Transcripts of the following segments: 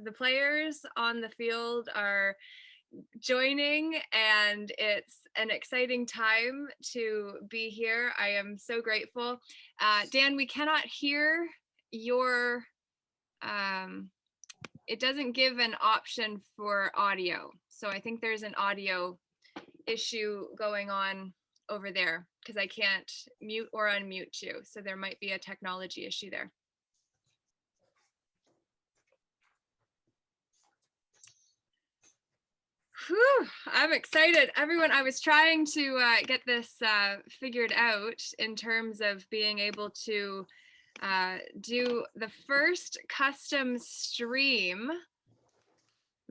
the players on the field are joining, and it's an exciting time to be here. I am so grateful. Dan, we cannot hear your, it doesn't give an option for audio. So I think there's an audio issue going on over there because I can't mute or unmute you. So there might be a technology issue there. Whew, I'm excited. Everyone, I was trying to get this figured out in terms of being able to do the first custom stream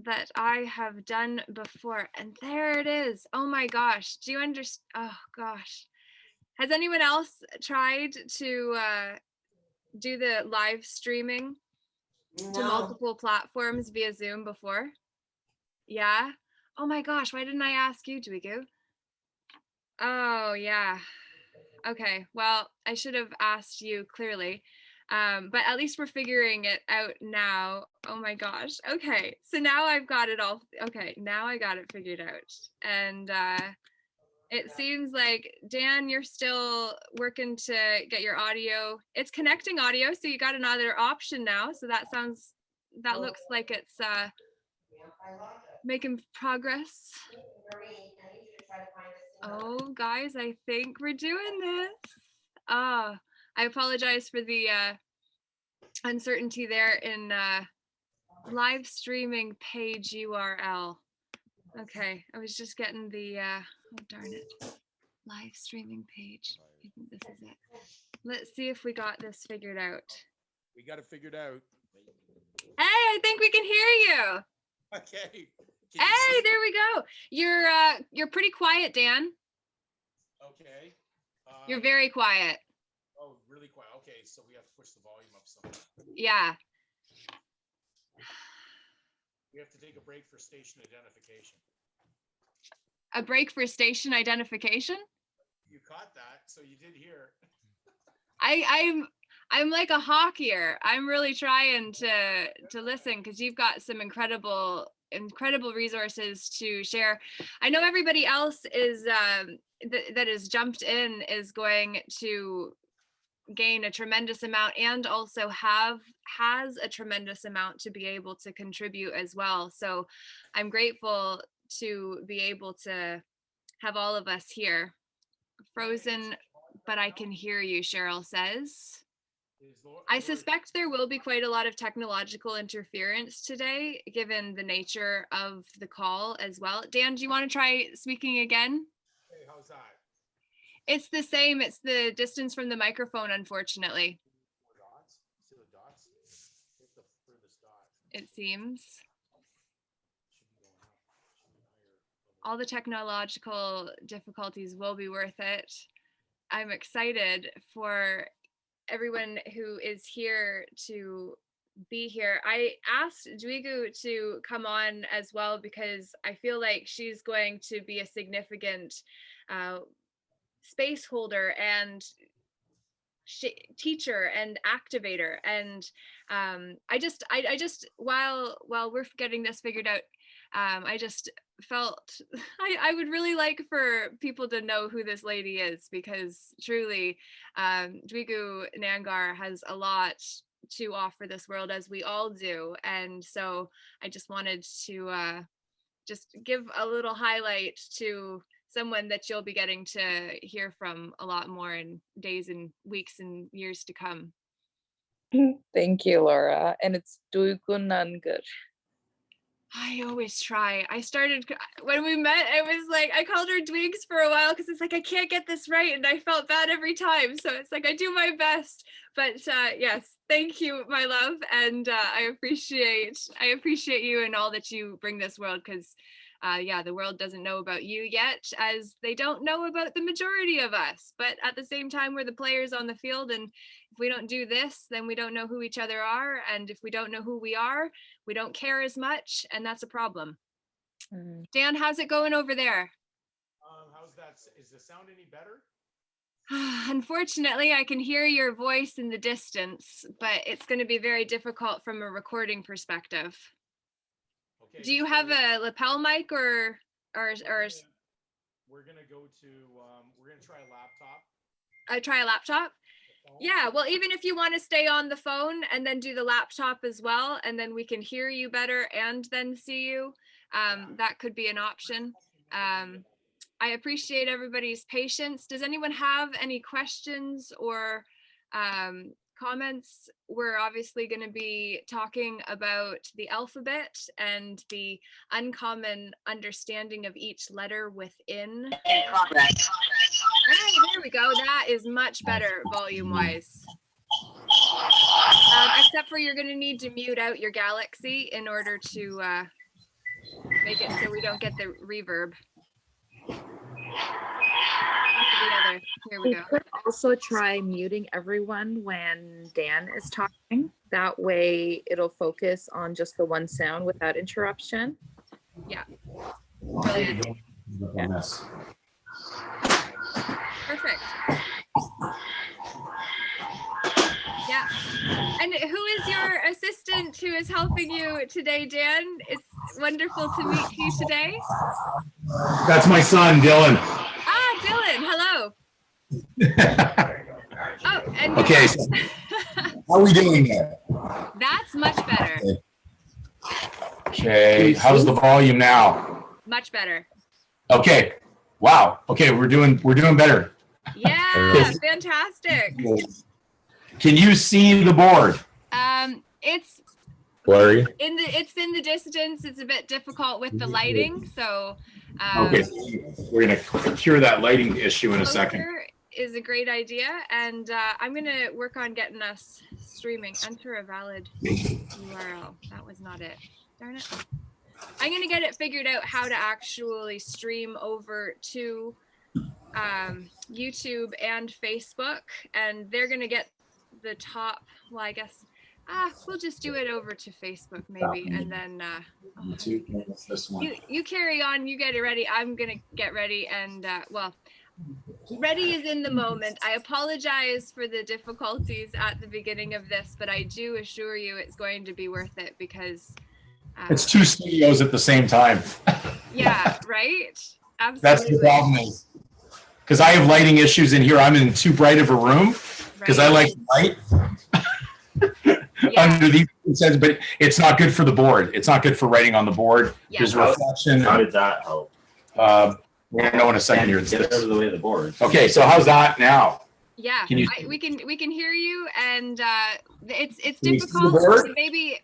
that I have done before. And there it is. Oh my gosh. Do you understand? Oh gosh. Has anyone else tried to do the live streaming to multiple platforms via Zoom before? Yeah. Oh my gosh, why didn't I ask you, Dwigu? Oh yeah. Okay, well, I should have asked you clearly. But at least we're figuring it out now. Oh my gosh. Okay, so now I've got it all. Okay, now I got it figured out. And it seems like, Dan, you're still working to get your audio. It's connecting audio, so you got another option now. So that looks like it's making progress. Oh, guys, I think we're doing this. I apologize for the uncertainty there in live streaming page URL. Okay, I was just getting the, oh darn it, live streaming page. I think this is it. Let's see if we got this figured out. We got it figured out. Hey, I think we can hear you. Okay. Hey, there we go. You're pretty quiet, Dan. Okay. You're very quiet. Oh, really quiet. Okay, so we have to push the volume up some. Yeah. We have to take a break for station identification. A break for station identification? You caught that, so you did hear. I'm like a hawk here. I'm really trying to listen because you've got some incredible resources to share. I know everybody else is that is jumped in is going to gain a tremendous amount and also has a tremendous amount to be able to contribute as well. So I'm grateful to be able to have all of us here. Frozen, but I can hear you, Cheryl says. I suspect there will be quite a lot of technological interference today, given the nature of the call as well. Dan, do you want to try speaking again? Hey, how's that? It's the same. It's the distance from the microphone, unfortunately. See the dots? Hit the furthest dot. It seems. All the technological difficulties will be worth it. I'm excited for everyone who is here to be here. I asked Dwigu to come on as well because I feel like she's going to be a significant space holder and teacher and activator. And I just while we're getting this figured out, I just felt I would really like for people to know who this lady is, because truly Dwigu Nangar has a lot to offer this world, as we all do. And so I just wanted to just give a little highlight to someone that you'll be getting to hear from a lot more in days and weeks and years to come. Thank you, Laura. And it's Dwigu Nangar. I always try. I started, when we met, it was like, I called her Dwigs for a while because it's like, I can't get this right. And I felt bad every time. So it's like, I do my best. But yes, thank you, my love. And I appreciate you and all that you bring this world, because yeah, the world doesn't know about you yet, as they don't know about the majority of us. But at the same time, we're the players on the field. And if we don't do this, then we don't know who each other are. And if we don't know who we are, we don't care as much. And that's a problem. Dan, how's it going over there? How's that? Is the sound any better? Unfortunately, I can hear your voice in the distance, but it's going to be very difficult from a recording perspective. Okay. Do you have a lapel mic or we're gonna go to we're gonna try a laptop. try a laptop? Yeah, well, even if you want to stay on the phone and then do the laptop as well, and then we can hear you better and then see you, that could be an option. I appreciate everybody's patience. Does anyone have any questions or comments? We're obviously going to be talking about the alphabet and the uncommon understanding of each letter within. Hey, there we go. That is much better volume-wise. Except for you're going to need to mute out your Galaxy in order to make it so we don't get the reverb. Here we We go. could also try muting everyone when Dan is talking. That way it'll focus on just the one sound without interruption. Yeah. Yeah. Perfect. Yeah. And who is your assistant who is helping you today, Dan? It's wonderful to meet you today. That's my son, Dylan. Ah, Dylan, hello. Oh, and Okay, so how are we doing there? that's much better. Okay, how's the volume now? Much better. Okay, wow. Okay, we're doing better. Yeah, fantastic. Can you see the board? It's Blurry. it's in the distance. It's a bit difficult with the lighting, so Okay, we're gonna cure that lighting issue in a second. closer is a great idea, and I'm gonna work on getting us streaming. Enter a valid URL. That was not it. Darn it. I'm gonna get it figured out how to actually stream over to YouTube and Facebook, and they're gonna get the top. Well, I guess we'll just do it over to Facebook maybe, and then you carry on. You get it ready. I'm gonna get ready, and well, ready is in the moment. I apologize for the difficulties at the beginning of this, but I do assure you it's going to be worth it because It's two studios at the same time. yeah, right? Absolutely. That's the problem is, because I have lighting issues in here. I'm in too bright of a room because I like light. Yeah. Under these circumstances, but it's not good for the board. It's not good for writing on the board. Yeah. There's reflection. How did that help? We're gonna know in a second here. Get out of the way of the board. Okay, so how's that now? Yeah, Can you- we can hear you, and it's Can you see the difficult. board? Maybe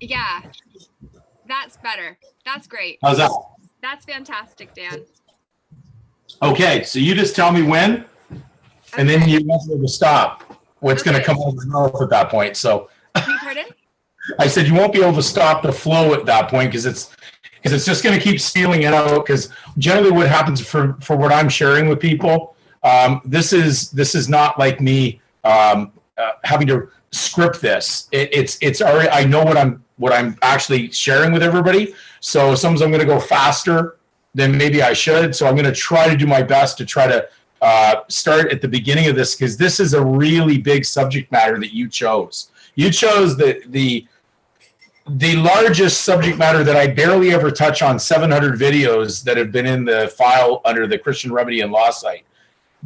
yeah, that's better. That's great. How's that? That's fantastic, Dan. Okay, so you just tell me when, and then Okay. you want me to stop. What's gonna Okay. come out of my mouth at that point? So Pardon? I said you won't be able to stop the flow at that point because it's just going to keep stealing it out. Because generally, what happens for what I'm sharing with people, this is not like me having to script this. It's already, I know what I'm actually sharing with everybody. So sometimes I'm going to go faster than maybe I should. So I'm going to try to do my best to try to start at the beginning of this because this is a really big subject matter that you chose. You chose the largest subject matter that I barely ever touch on 700 videos that have been in the file under the Christian Remedy and Law site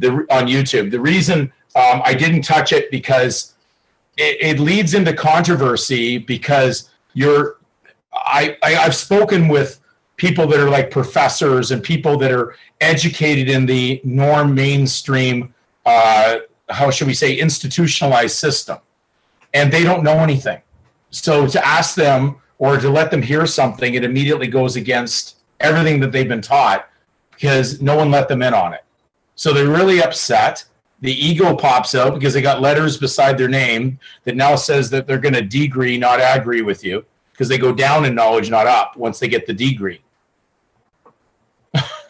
on YouTube. The reason I didn't touch it because it leads into controversy because I've spoken with people that are like professors and people that are educated in the norm mainstream, how should we say, institutionalized system. And they don't know anything. So to ask them or to let them hear something, it immediately goes against everything that they've been taught because no one let them in on it. So they're really upset. The ego pops out because they got letters beside their name that now says that they're going to degree, not agree with you because they go down in knowledge, not up once they get the degree.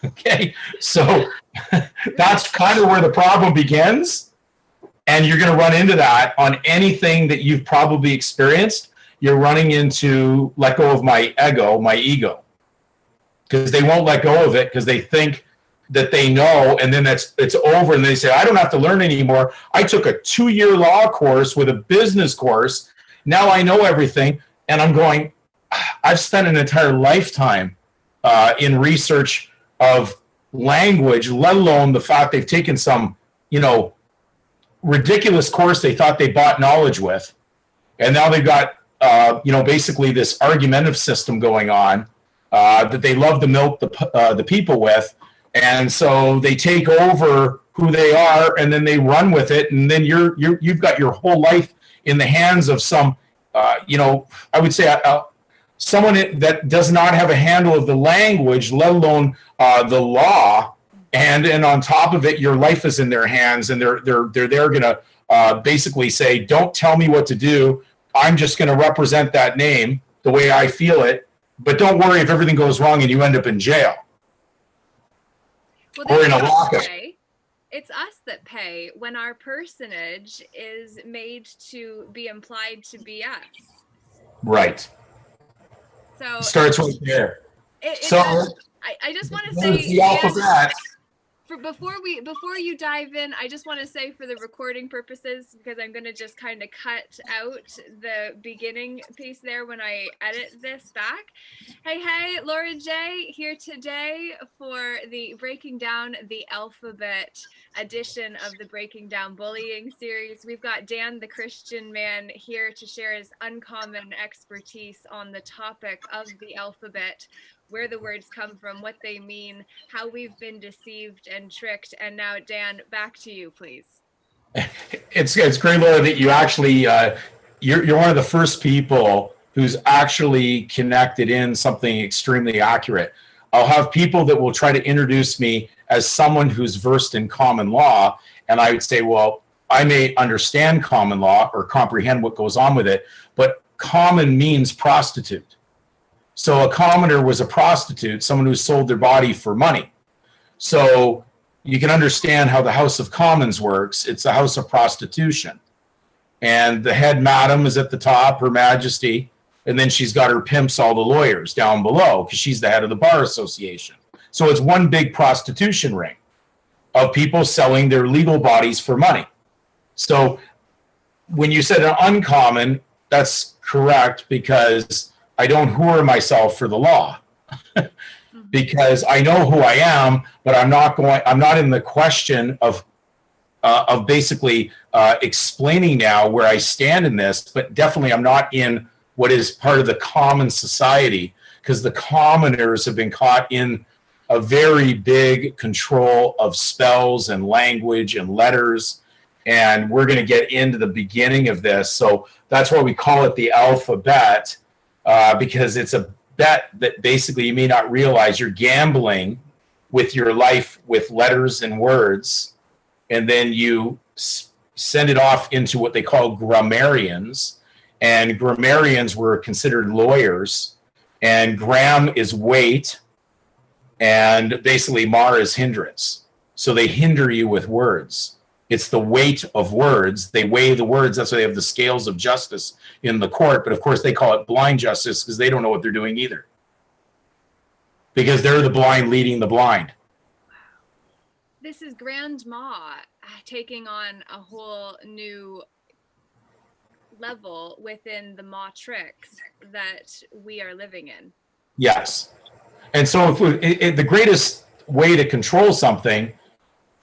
Okay, so that's kind of where the problem begins. And you're going to run into that on anything that you've probably experienced. You're running into let go of my ego, because they won't let go of it because they think that they know, and then it's over, and they say, I don't have to learn anymore. I took a 2-year law course with a business course. Now I know everything. And I'm going, I've spent an entire lifetime in research of language, let alone the fact they've taken some, ridiculous course they thought they bought knowledge with. And now they've got, basically this argumentative system going on that they love to milk the people with. And so they take over who they are, and then they run with it. And then you've got your whole life in the hands of some, I would say someone that does not have a handle of the language, let alone the law. And on top of it, your life is in their hands, and they're going to basically say, don't tell me what to do. I'm just going to represent that name the way I feel it. But don't worry if everything goes wrong and you end up in jail. Well, or in a lockup. It's us that pay when our personage is made to be implied to be us. Right. So starts right there. I just want to say the alphabet. Before you dive in, I just want to say, for the recording purposes, because I'm going to just kind of cut out the beginning piece there when I edit this back. Hey, Laura J here today for the Breaking Down the Alphabet edition of the Breaking Down Bullying series. We've got Dan, the Christian man, here to share his uncommon expertise on the topic of the alphabet, where the words come from, what they mean, how we've been deceived and tricked. And now, Dan, back to you, please. It's great, Laura, that you actually, you're one of the first people who's actually connected in something extremely accurate. I'll have people that will try to introduce me as someone who's versed in common law, and I would say, well, I may understand common law or comprehend what goes on with it, but common means prostitute. So a commoner was a prostitute, someone who sold their body for money. So you can understand how the House of Commons works. It's a house of prostitution. And the head madam is at the top, Her Majesty, and then she's got her pimps, all the lawyers, down below, because she's the head of the Bar Association. So it's one big prostitution ring of people selling their legal bodies for money. So when you said an uncommon, that's correct, because I don't whore myself for the law because I know who I am, but I'm not in the question of basically explaining now where I stand in this, but definitely I'm not in what is part of the common society, because the commoners have been caught in a very big control of spells and language and letters. And we're going to get into the beginning of this. So that's why we call it the alphabet. Because it's a bet that basically you may not realize you're gambling with your life with letters and words, and then you send it off into what they call grammarians, and grammarians were considered lawyers, and gram is weight, and basically mar is hindrance. So they hinder you with words. It's the weight of words. They weigh the words. That's why they have the scales of justice in the court. But of course, they call it blind justice because they don't know what they're doing either. Because they're the blind leading the blind. This is Grandma taking on a whole new level within the matrix that we are living in. Yes. And so the greatest way to control something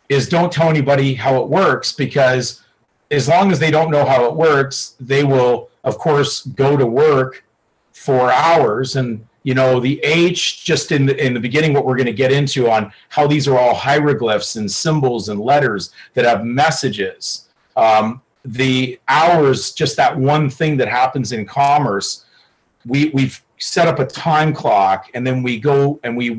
is don't tell anybody how it works, because as long as they don't know how it works, they will, of course, go to work for hours. And, the H, just in the beginning, what we're going to get into on how these are all hieroglyphs and symbols and letters that have messages. The hours, just that one thing that happens in commerce, we've set up a time clock, and then we go and we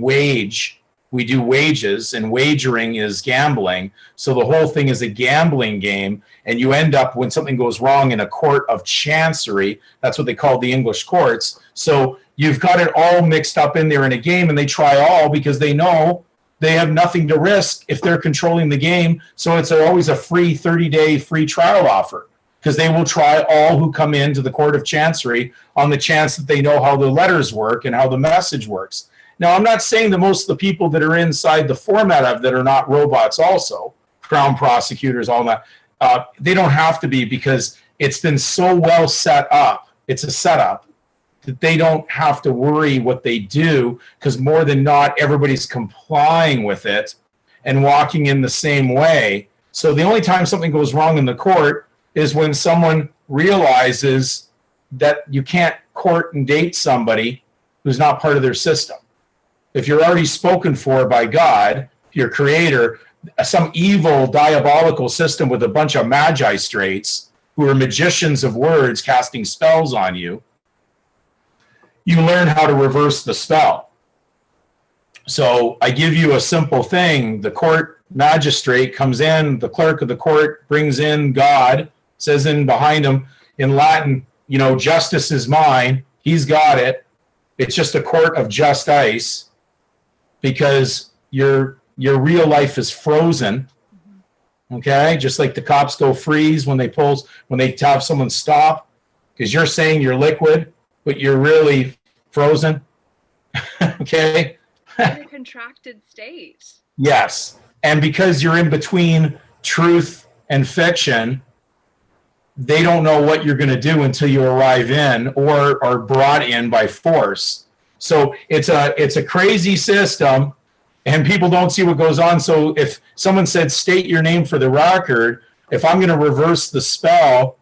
do wages, and wagering is gambling. So the whole thing is a gambling game, and you end up, when something goes wrong, in a court of chancery. That's what they call the English courts. So you've got it all mixed up in there in a game, and they try all because they know they have nothing to risk if they're controlling the game. So it's always a free 30-day free trial offer, because they will try all who come into the court of chancery on the chance that they know how the letters work and how the message works. Now, I'm not saying that most of the people that are inside the format of that are not robots also, Crown prosecutors, all that. They don't have to be, because it's been so well set up. It's a setup that they don't have to worry what they do, because more than not, everybody's complying with it and walking in the same way. So the only time something goes wrong in the court is when someone realizes that you can't court and date somebody who's not part of their system. If you're already spoken for by God, your creator, some evil diabolical system with a bunch of magistrates who are magicians of words casting spells on you, you learn how to reverse the spell. So I give you a simple thing. The court magistrate comes in, the clerk of the court brings in God, says in behind him in Latin, you know, justice is mine. He's got it. It's just a court of just ice, because your real life is frozen. Okay, just like the cops go freeze when they have someone stop, because you're saying you're liquid, but you're really frozen. Okay. In a contracted state. Yes, and because you're in between truth and fiction, they don't know what you're going to do until you arrive in or are brought in by force. So it's a crazy system, and people don't see what goes on. So if someone said, state your name for the record, if I'm going to reverse the spell,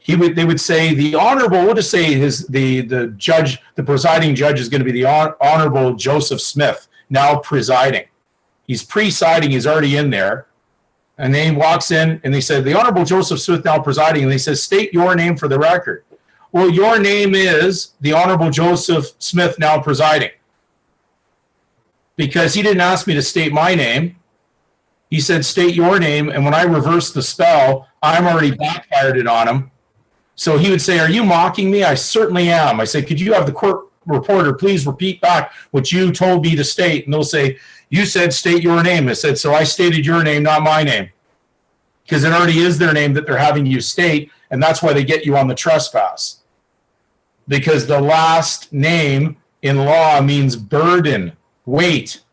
they would say the honorable, we'll just say the judge, the presiding judge is going to be the honorable Joseph Smith, now presiding. He's presiding, he's already in there. And then he walks in and they said, the honorable Joseph Smith, now presiding. And they said, state your name for the record. Well, your name is the honorable Joseph Smith, now presiding. Because he didn't ask me to state my name. He said, state your name. And when I reversed the spell, I'm already backfired it on him. So he would say, are you mocking me? I certainly am. I said, could you have the court reporter please repeat back what you told me to state? And they'll say, you said state your name. I said, so I stated your name, not my name. Because it already is their name that they're having you state, and that's why they get you on the trespass. Because the last name in law means burden, weight.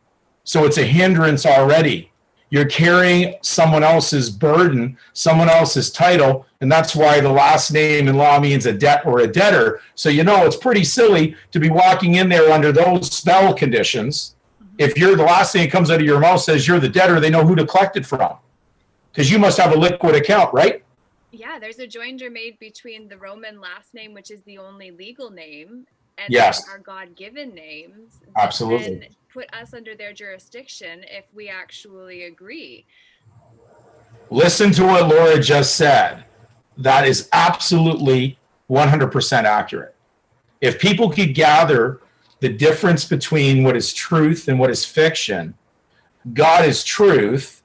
So it's a hindrance already. You're carrying someone else's burden, someone else's title, and that's why the last name in law means a debt or a debtor. So you know it's pretty silly to be walking in there under those spell conditions. If you're the last thing that comes out of your mouth says you're the debtor, they know who to collect it from. Because you must have a liquid account, right? Yeah, there's a joinder made between the Roman last name, which is the only legal name, and Yes. our God-given names. Absolutely. And put us under their jurisdiction if we actually agree. Listen to what Laura just said. That is absolutely 100% accurate. If people could gather the difference between what is truth and what is fiction, God is truth.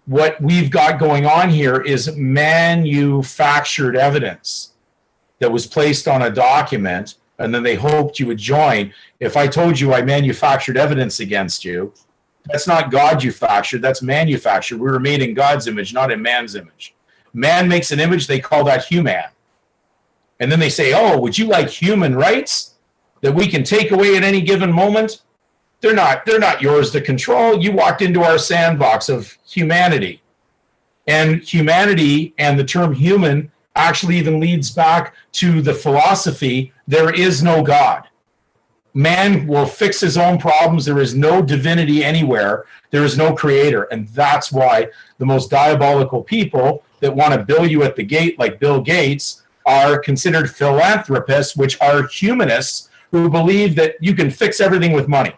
What we've got going on here is manufactured evidence that was placed on a document, and then they hoped you would join. If I told you I manufactured evidence against you, that's not God-manufactured, that's manufactured. We were made in God's image, not in man's image. Man makes an image, they call that human. And then they say, oh, would you like human rights that we can take away at any given moment? They're not yours to control. You walked into our sandbox of humanity. And humanity and the term human actually even leads back to the philosophy, there is no God. Man will fix his own problems. There is no divinity anywhere. There is no creator. And that's why the most diabolical people that want to bill you at the gate, like Bill Gates, are considered philanthropists, which are humanists who believe that you can fix everything with money.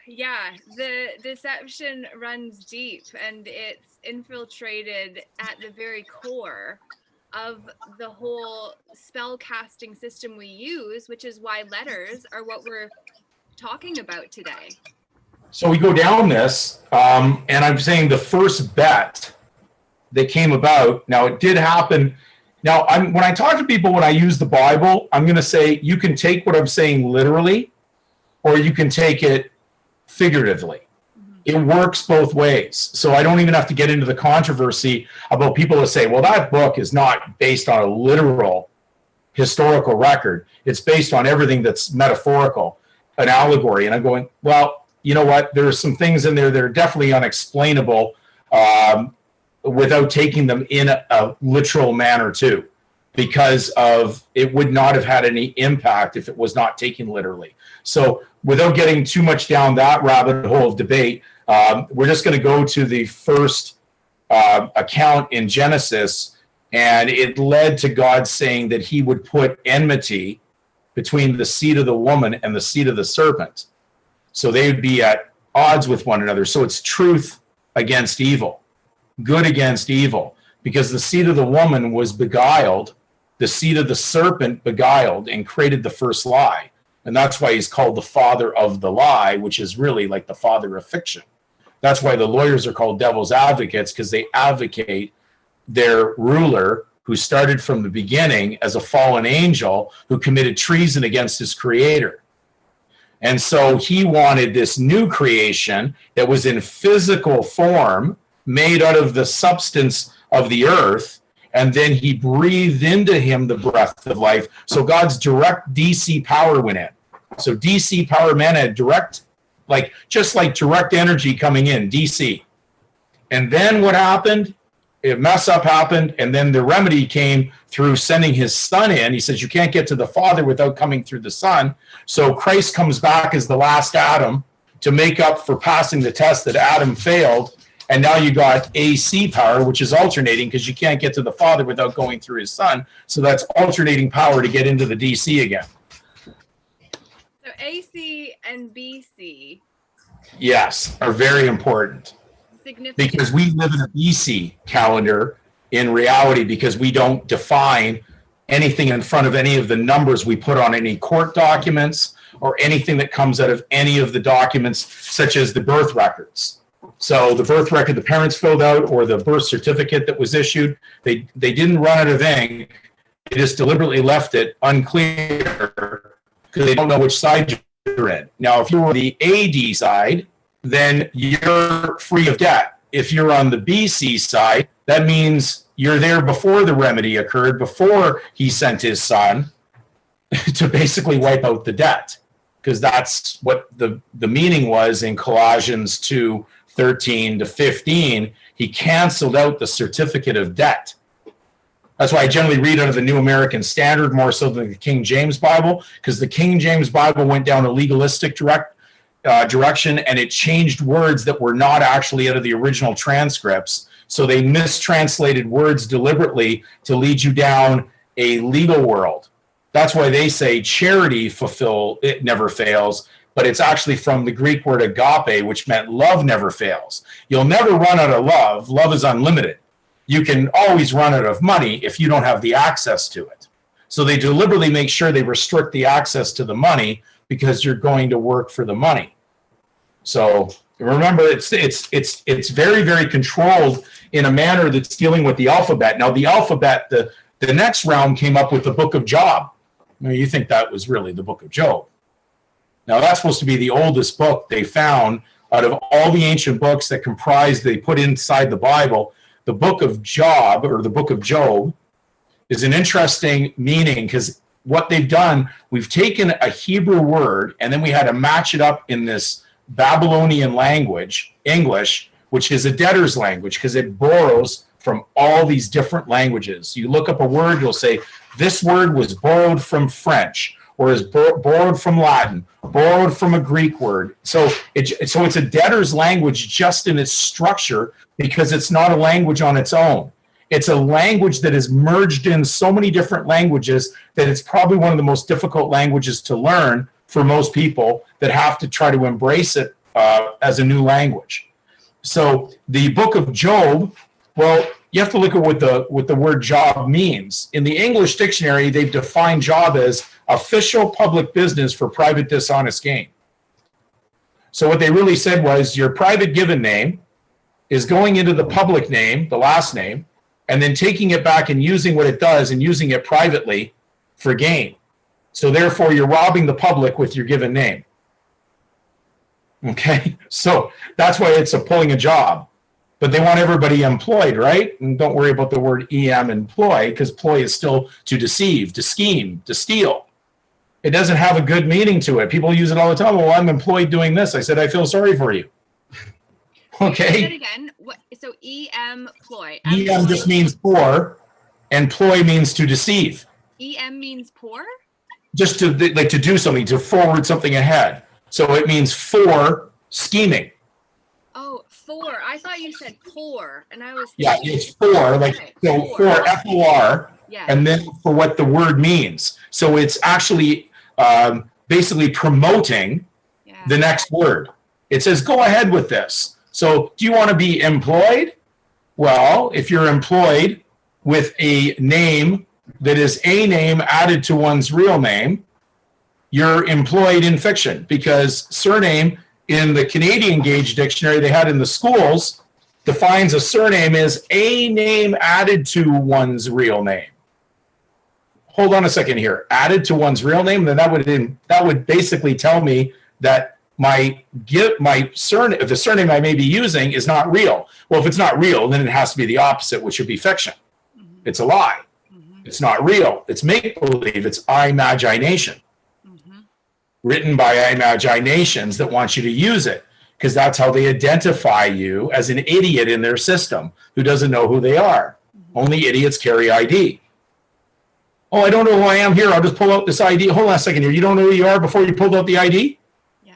Yeah, the deception runs deep, and it's infiltrated at the very core of the whole spell casting system we use, which is why letters are what we're talking about today. So we go down this, and I'm saying the first bet that came about, now it did happen. Now, when I talk to people, when I use the Bible, I'm going to say you can take what I'm saying literally, or you can take it figuratively. It works both ways. So I don't even have to get into the controversy about people that say, well, that book is not based on a literal historical record. It's based on everything that's metaphorical, an allegory. And I'm going, well, you know what? There are some things in there that are definitely unexplainable without taking them in a literal manner too, because of it would not have had any impact if it was not taken literally. So without getting too much down that rabbit hole of debate, we're just going to go to the first account in Genesis, and it led to God saying that he would put enmity between the seed of the woman and the seed of the serpent. So they would be at odds with one another. So it's truth against evil, good against evil, because the seed of the woman was beguiled, the seed of the serpent beguiled and created the first lie. And that's why he's called the father of the lie, which is really like the father of fiction. That's why the lawyers are called devil's advocates, because they advocate their ruler who started from the beginning as a fallen angel who committed treason against his creator. And so he wanted this new creation that was in physical form, made out of the substance of the earth, and then he breathed into him the breath of life. So God's direct DC power went in. So DC power meant a direct, just like direct energy coming in, DC. And then what happened? A mess up happened, and then the remedy came through sending his son in. He says, you can't get to the Father without coming through the Son. So Christ comes back as the last Adam to make up for passing the test that Adam failed. And now you got AC power, which is alternating, because you can't get to the Father without going through his Son. So that's alternating power to get into the DC again. So AC and BC. Yes, are very important. Because we live in a BC calendar in reality, because we don't define anything in front of any of the numbers we put on any court documents or anything that comes out of any of the documents, such as the birth records. So the birth record the parents filled out or the birth certificate that was issued, they didn't run out of ink. They just deliberately left it unclear because they don't know which side you're in. Now, if you're on the AD side, then you're free of debt. If you're on the BC side, that means you're there before the remedy occurred, before he sent his son to basically wipe out the debt, because that's what the meaning was in Colossians 2:13 to 15. He canceled out the certificate of debt. That's why I generally read out of the New American Standard more so than the King James Bible, because the King James Bible went down a legalistic direction, and it changed words that were not actually out of the original transcripts. So they mistranslated words deliberately to lead you down a legal world. That's why they say charity it never fails, but it's actually from the Greek word agape, which meant love never fails. You'll never run out of love. Love is unlimited. You can always run out of money if you don't have the access to it. So they deliberately make sure they restrict the access to the money, because you're going to work for the money. So remember, it's very, very controlled in a manner that's dealing with the alphabet. Now, the alphabet, the next round came up with the book of Job. I mean, you think that was really the book of Job. Now, that's supposed to be the oldest book they found out of all the ancient books that they put inside the Bible. The book of Job, or the book of Job, is an interesting meaning, because what they've done, we've taken a Hebrew word and then we had to match it up in this Babylonian language, English, which is a debtor's language because it borrows from all these different languages. You look up a word, you'll say, this word was borrowed from French, or is borrowed from Latin, borrowed from a Greek word. So it's a debtor's language just in its structure, because it's not a language on its own. It's a language that is merged in so many different languages that it's probably one of the most difficult languages to learn for most people that have to try to embrace it as a new language. So the book of Job, well, you have to look at what the word job means. In the English dictionary, they've defined job as official public business for private dishonest gain. So what they really said was your private given name is going into the public name, the last name, and then taking it back and using what it does and using it privately for gain. So therefore, you're robbing the public with your given name. Okay? So that's why it's pulling a job. but they want everybody employed, right? And don't worry about the word em, employ, because ploy is still to deceive, to scheme, to steal. It doesn't have a good meaning to it. People use it all the time. Well, I'm employed doing this. I said, I feel sorry for you. Okay. Say that again. What? So ploy. Em just means for, and ploy means to deceive. Em means poor? Just to like to do something, to forward something ahead. So it means for scheming. Oh, for. I thought you said poor, and I was Yeah, thinking, it's for, like, okay, so for F-O-R, yes. and then for what the word means. So it's actually basically promoting Yeah. the next word. It says, go ahead with this. So do you want to be employed? Well, if you're employed with a name that is a name added to one's real name, you're employed in fiction, because surname in the Canadian Gauge dictionary they had in the schools defines a surname as a name added to one's real name. Hold on a second here. Added to one's real name, then that would basically tell me that my surname, if the surname I may be using is not real. Well, if it's not real, then it has to be the opposite, which would be fiction. Mhm. It's a lie. Mhm. It's not real. It's make-believe. It's imagination, Mhm. written by imaginations that want you to use it, because that's how they identify you as an idiot in their system who doesn't know who they are. Only idiots carry ID. Oh, I don't know who I am here. I'll just pull out this ID. Hold on a second here. You don't know who you are before you pulled out the ID? Yeah.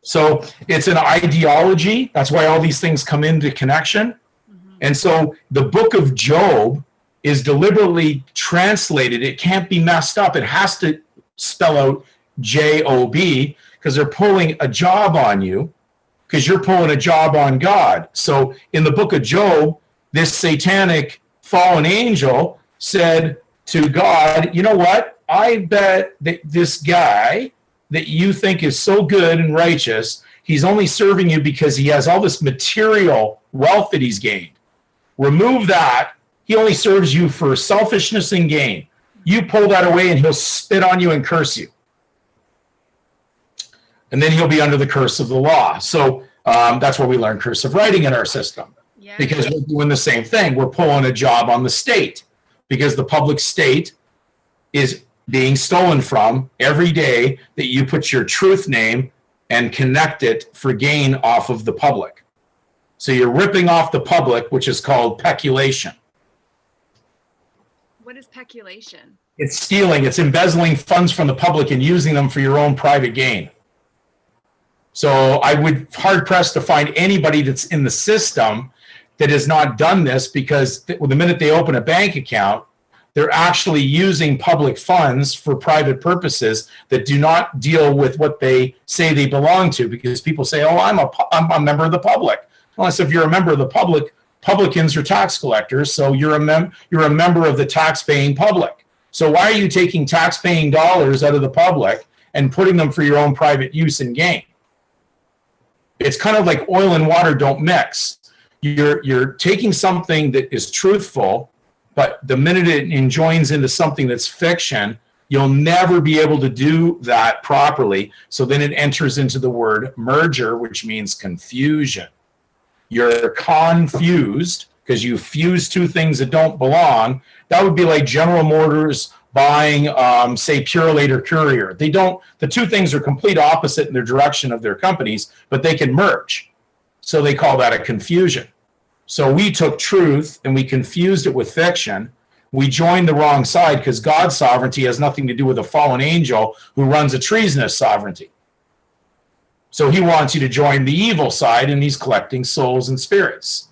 So it's an ideology. That's why all these things come into connection. Mhm. And so the book of Job is deliberately translated. It can't be messed up. It has to spell out J-O-B, because they're pulling a job on you, because you're pulling a job on God. So in the book of Job, this satanic fallen angel said to God, you know what? I bet that this guy that you think is so good and righteous, he's only serving you because he has all this material wealth that he's gained. Remove that. He only serves you for selfishness and gain. You pull that away and he'll spit on you and curse you. And then he'll be under the curse of the law. So that's where we learn cursive writing in our system. Yeah. Because we're doing the same thing. We're pulling a job on the state, because the public state is being stolen from every day that you put your truth name and connect it for gain off of the public. So you're ripping off the public, which is called peculation. What is peculation? It's stealing. It's embezzling funds from the public and using them for your own private gain. So I would hard pressed to find anybody that's in the system that has not done this, because the minute they open a bank account, they're actually using public funds for private purposes that do not deal with what they say they belong to, because people say, oh, I'm a member of the public. Unless if you're a member of the public, publicans are tax collectors, so you're a member of the tax-paying public. So why are you taking tax-paying dollars out of the public and putting them for your own private use and gain? It's kind of like oil and water don't mix. You're taking something that is truthful, but the minute it enjoins into something that's fiction, you'll never be able to do that properly. So then it enters into the word merger, which means confusion. You're confused because you fuse two things that don't belong. That would be like General Motors buying, say, Purolite or Courier. The two things are complete opposite in their direction of their companies, but they can merge. So they call that a confusion. So we took truth and we confused it with fiction. We joined the wrong side, because God's sovereignty has nothing to do with a fallen angel who runs a treasonous sovereignty. So he wants you to join the evil side, and he's collecting souls and spirits.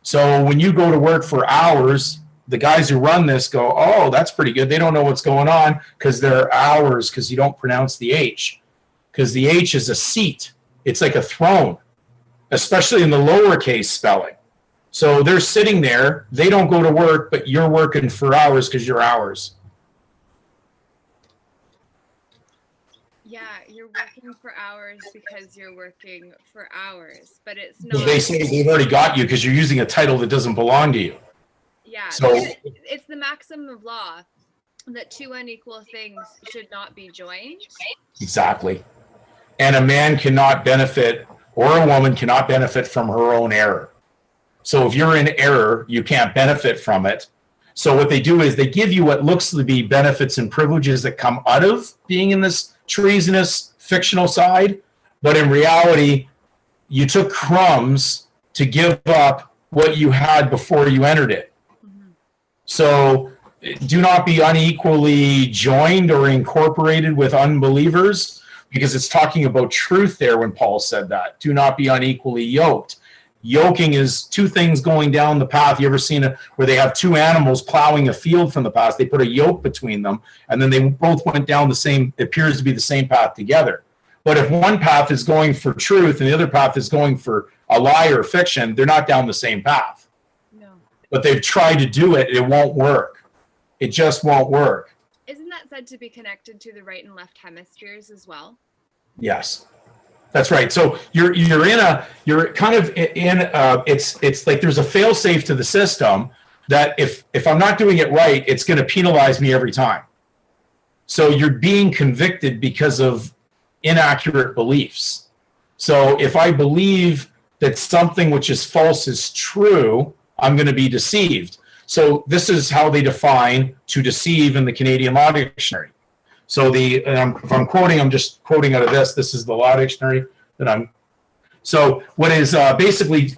So when you go to work for hours, the guys who run this go, oh, that's pretty good. They don't know what's going on because they're hours, because you don't pronounce the H. Because the H is a seat. It's like a throne, especially in the lowercase spelling. So they're sitting there. They don't go to work, but you're working for hours because you're hours. Yeah, you're working for hours because you're working for hours, but it's not. They say they've already got you because you're using a title that doesn't belong to you. Yeah, So it's the maxim of law that two unequal things should not be joined. exactly. And a man cannot benefit, or a woman cannot benefit from her own error. So if you're in error, you can't benefit from it. So what they do is they give you what looks to be benefits and privileges that come out of being in this treasonous fictional side, but in reality, you took crumbs to give up what you had before you entered it. So do not be unequally joined or incorporated with unbelievers, because it's talking about truth there when Paul said that. Do not be unequally yoked. Yoking is two things going down the path. You ever seen it where they have two animals plowing a field from the past? They put a yoke between them, and then they both went down the same, it appears to be the same path together. But if one path is going for truth and the other path is going for a lie or fiction, they're not down the same path. No. But they've tried to do it. It won't work. It just won't work. Isn't that said to be connected to the right and left hemispheres as well? Yes. That's right. So you're kind of in it's like there's a fail safe to the system that if I'm not doing it right, it's going to penalize me every time. So you're being convicted because of inaccurate beliefs. So if I believe that something which is false is true, I'm going to be deceived. So this is how they define to deceive in the Canadian Law Dictionary. So if I'm quoting, I'm just quoting out of this. This is the Law Dictionary that I'm. So what is basically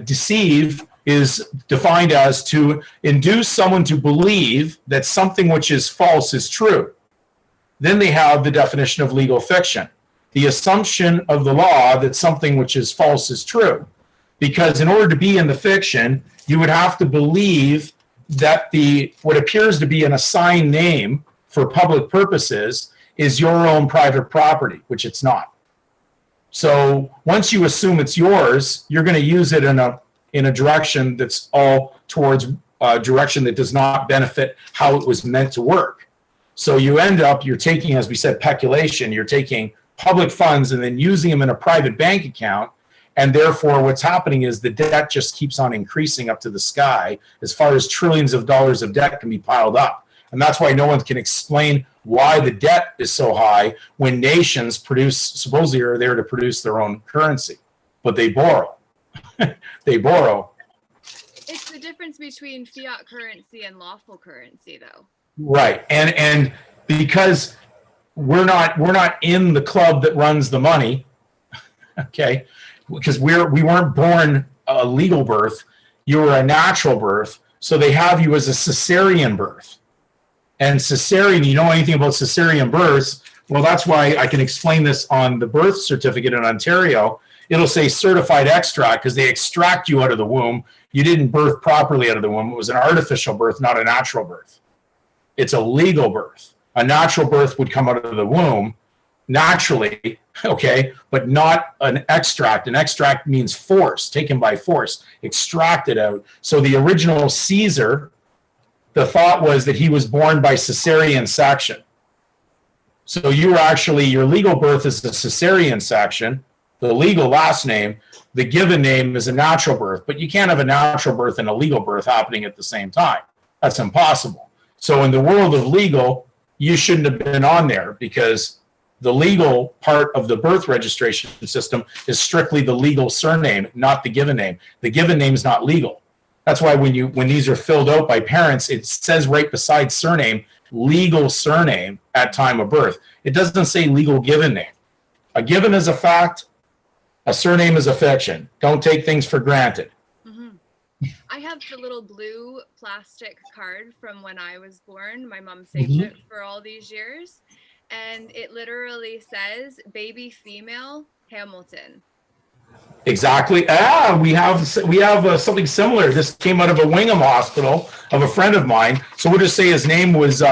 deceive is defined as to induce someone to believe that something which is false is true. Then they have the definition of legal fiction, the assumption of the law that something which is false is true. Because in order to be in the fiction, you would have to believe that what appears to be an assigned name for public purposes is your own private property, which it's not. So once you assume it's yours, you're going to use it in a direction that's all towards a direction that does not benefit how it was meant to work. So you end up, you're taking, as we said, peculation, you're taking public funds and then using them in a private bank account. And therefore, what's happening is the debt just keeps on increasing up to the sky as far as trillions of dollars of debt can be piled up. And that's why no one can explain why the debt is so high when nations supposedly are there to produce their own currency. But they borrow. They borrow. It's the difference between fiat currency and lawful currency, though. Right. And because we're not in the club that runs the money, okay, because we weren't born a legal birth, you were a natural birth, so they have you as a cesarean birth. And cesarean, you know anything about cesarean births, well, that's why I can explain this on the birth certificate in Ontario. It'll say certified extract because they extract you out of the womb. You didn't birth properly out of the womb. It was an artificial birth, not a natural birth. It's a legal birth. A natural birth would come out of the womb naturally, okay, but not an extract. An extract means force, taken by force, extracted out. So the original Caesar, the thought was that he was born by cesarean section. So you were actually, your legal birth is the cesarean section, the legal last name, the given name is a natural birth, but you can't have a natural birth and a legal birth happening at the same time. That's impossible. So in the world of legal, you shouldn't have been on there because the legal part of the birth registration system is strictly the legal surname, not the given name. The given name is not legal. That's why when these are filled out by parents, it says right beside surname, legal surname at time of birth. It doesn't say legal given name. A given is a fact, a surname is a fiction. Don't take things for granted. I have the little blue plastic card from when I was born. My mom saved it for all these years. And it literally says baby female Hamilton. Exactly. We have something similar. This came out of a Wingham hospital of a friend of mine. So we'll just say his name was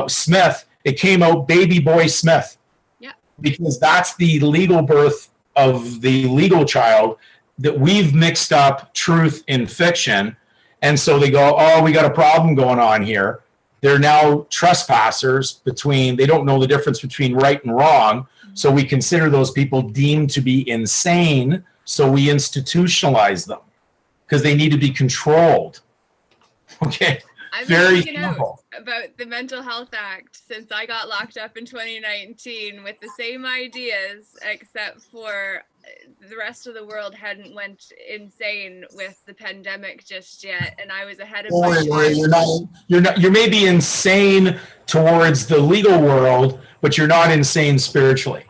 Smith. It came out baby boy Smith. Yeah. Because that's the legal birth of the legal child, that we've mixed up truth and fiction. And so they go, oh, we got a problem going on here. They're now trespassers they don't know the difference between right and wrong. So we consider those people deemed to be insane. So we institutionalize them because they need to be controlled. Okay. I've been thinking out about the Mental Health Act since I got locked up in 2019 with the same ideas, except for the rest of the world hadn't went insane with the pandemic just yet, and I was ahead of my time. You're maybe insane towards the legal world, but you're not insane spiritually.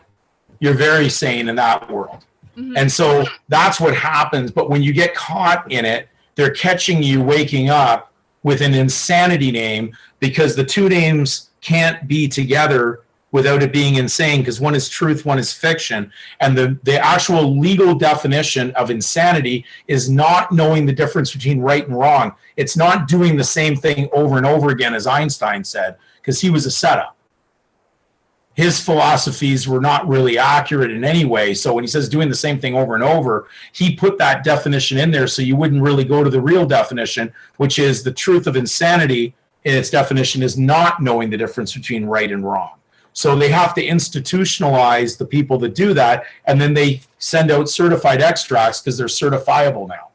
You're very sane in that world. Mm-hmm. And so that's what happens. But when you get caught in it, they're catching you waking up with an insanity name, because the two names can't be together without it being insane, because one is truth, one is fiction. And the actual legal definition of insanity is not knowing the difference between right and wrong. It's not doing the same thing over and over again, as Einstein said, because he was a setup. His philosophies were not really accurate in any way. So when he says doing the same thing over and over, he put that definition in there so you wouldn't really go to the real definition, which is the truth of insanity in its definition is not knowing the difference between right and wrong. So they have to institutionalize the people that do that, and then they send out certified extracts because they're certifiable now.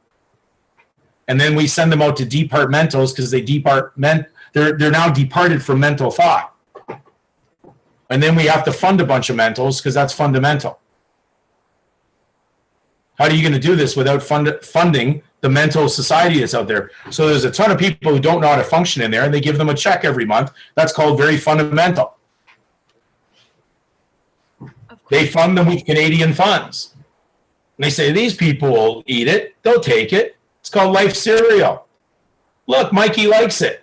And then we send them out to departmentals because they're now departed from mental thought. And then we have to fund a bunch of mentals because that's fundamental. How are you going to do this without funding the mental society that's out there? So there's a ton of people who don't know how to function in there, and they give them a check every month. That's called very fundamental. They fund them with Canadian funds. And they say, these people will eat it. They'll take it. It's called life cereal. Look, Mikey likes it.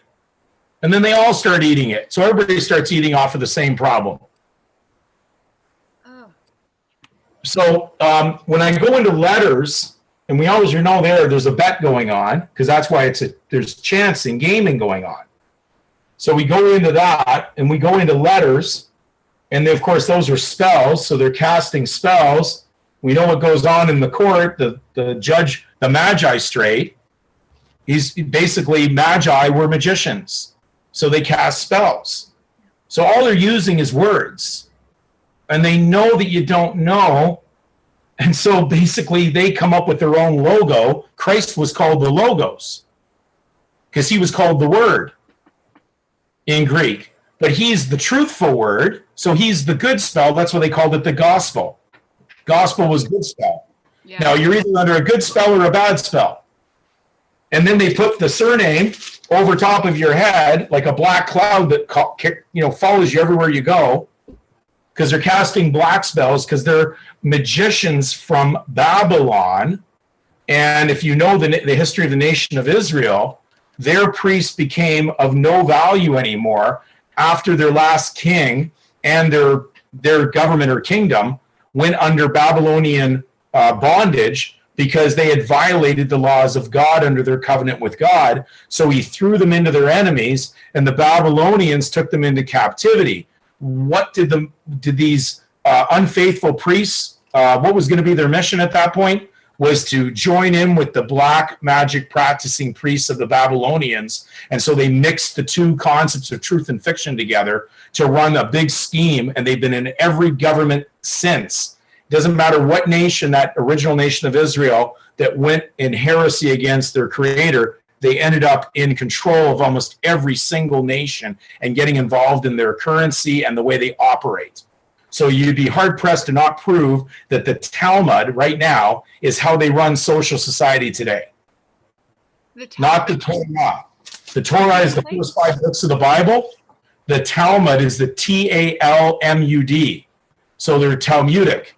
And then they all start eating it. So everybody starts eating off of the same problem. Oh. So when I go into letters, and we always, there's a bet going on, because that's why there's chance and gaming going on. So we go into that, and we go into letters, and of course those are spells, so they're casting spells. We know what goes on in the court. The judge, the magistrate, he's basically magi were magicians. So they cast spells. So all they're using is words. And they know that you don't know. And so basically they come up with their own logo. Christ was called the Logos because he was called the Word in Greek. But he's the truthful word. So he's the good spell. That's why they called it the gospel. Gospel was good spell. Yeah. Now you're either under a good spell or a bad spell. And then they put the surname over top of your head like a black cloud that follows you everywhere you go, because they're casting black spells, because they're magicians from Babylon. And if you know the history of the nation of Israel, their priests became of no value anymore after their last king and their government or kingdom went under Babylonian bondage, because they had violated the laws of God under their covenant with God. So he threw them into their enemies, and the Babylonians took them into captivity. What did these unfaithful priests, what was going to be their mission at that point? Was to join in with the black magic practicing priests of the Babylonians. And so they mixed the two concepts of truth and fiction together to run a big scheme, and they've been in every government since. Doesn't matter what nation, that original nation of Israel that went in heresy against their creator, they ended up in control of almost every single nation and getting involved in their currency and the way they operate. So you'd be hard-pressed to not prove that the Talmud right now is how they run social society today. Not the Torah. The Torah is the first 5 books of the Bible. The Talmud is the Talmud. So they're Talmudic.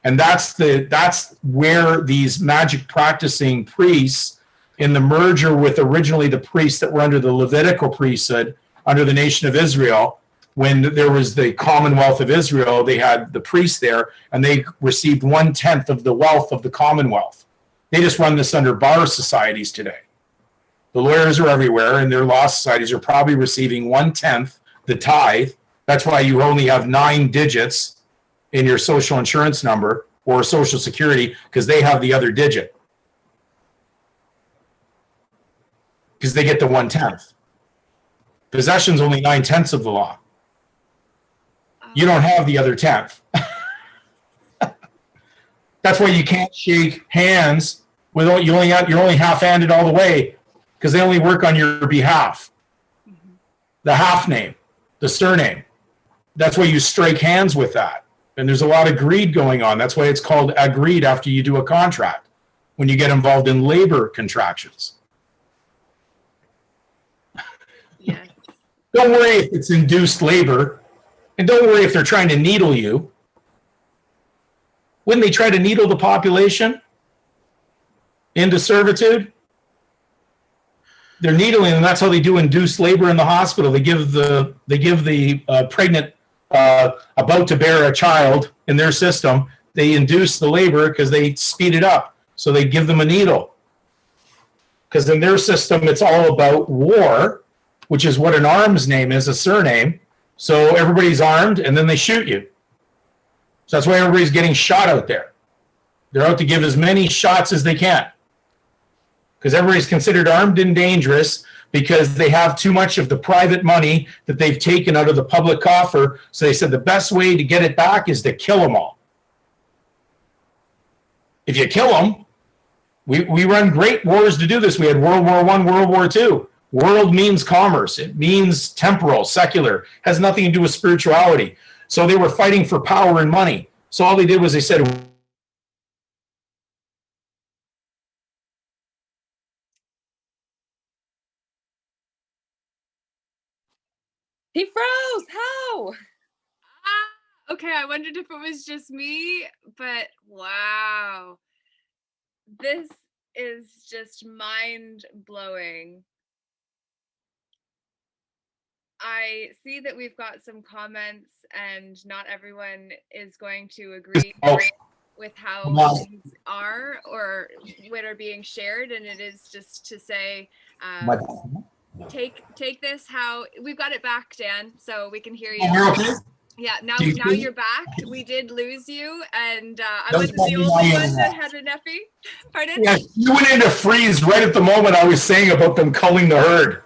And that's where these magic practicing priests, in the merger with originally the priests that were under the Levitical priesthood, under the nation of Israel, when there was the Commonwealth of Israel, they had the priests there, and they received 1/10 of the wealth of the Commonwealth. They just run this under bar societies today. The lawyers are everywhere, and their law societies are probably receiving 1/10 the tithe. That's why you only have 9 digits in your social insurance number or social security, because they have the other digit. Because they get the 1/10. Possession's only 9/10 of the law. You don't have the other 10th. That's why you can't shake hands with you're only half-handed all the way, because they only work on your behalf. The half name, the surname. That's why you strike hands with that. And there's a lot of greed going on. That's why it's called agreed after you do a contract, when you get involved in labor contractions. Yes. Don't worry if it's induced labor, and don't worry if they're trying to needle you. Wouldn't they try to needle the population into servitude? They're needling, and that's how they do induced labor in the hospital. They give the pregnant about to bear a child in their system. They induce the labor because they speed it up. So they give them a needle. Because in their system, it's all about war, which is what an arms name is, a surname. So everybody's armed, and then they shoot you. So that's why everybody's getting shot out there. They're out to give as many shots as they can. Because everybody's considered armed and dangerous because they have too much of the private money that they've taken out of the public coffer. So they said the best way to get it back is to kill them all. If you kill them, we run great wars to do this. We had World War I, World War II. World means commerce. It means temporal, secular. Has nothing to do with spirituality. So they were fighting for power and money. So all they did was they said, He froze. How? Okay, I wondered if it was just me, but wow. This is just mind blowing. I see that we've got some comments, and not everyone is going to agree with how things are or what are being shared, and it is just to say, take this how we've got it back, Dan, so we can hear you. we're okay? Yeah, now Do you now think- you're back. We did lose you, and I That was wasn't the probably only my one internet. that had an epi. Pardon? Yeah, you went into freeze right at the moment I was saying about them culling the herd.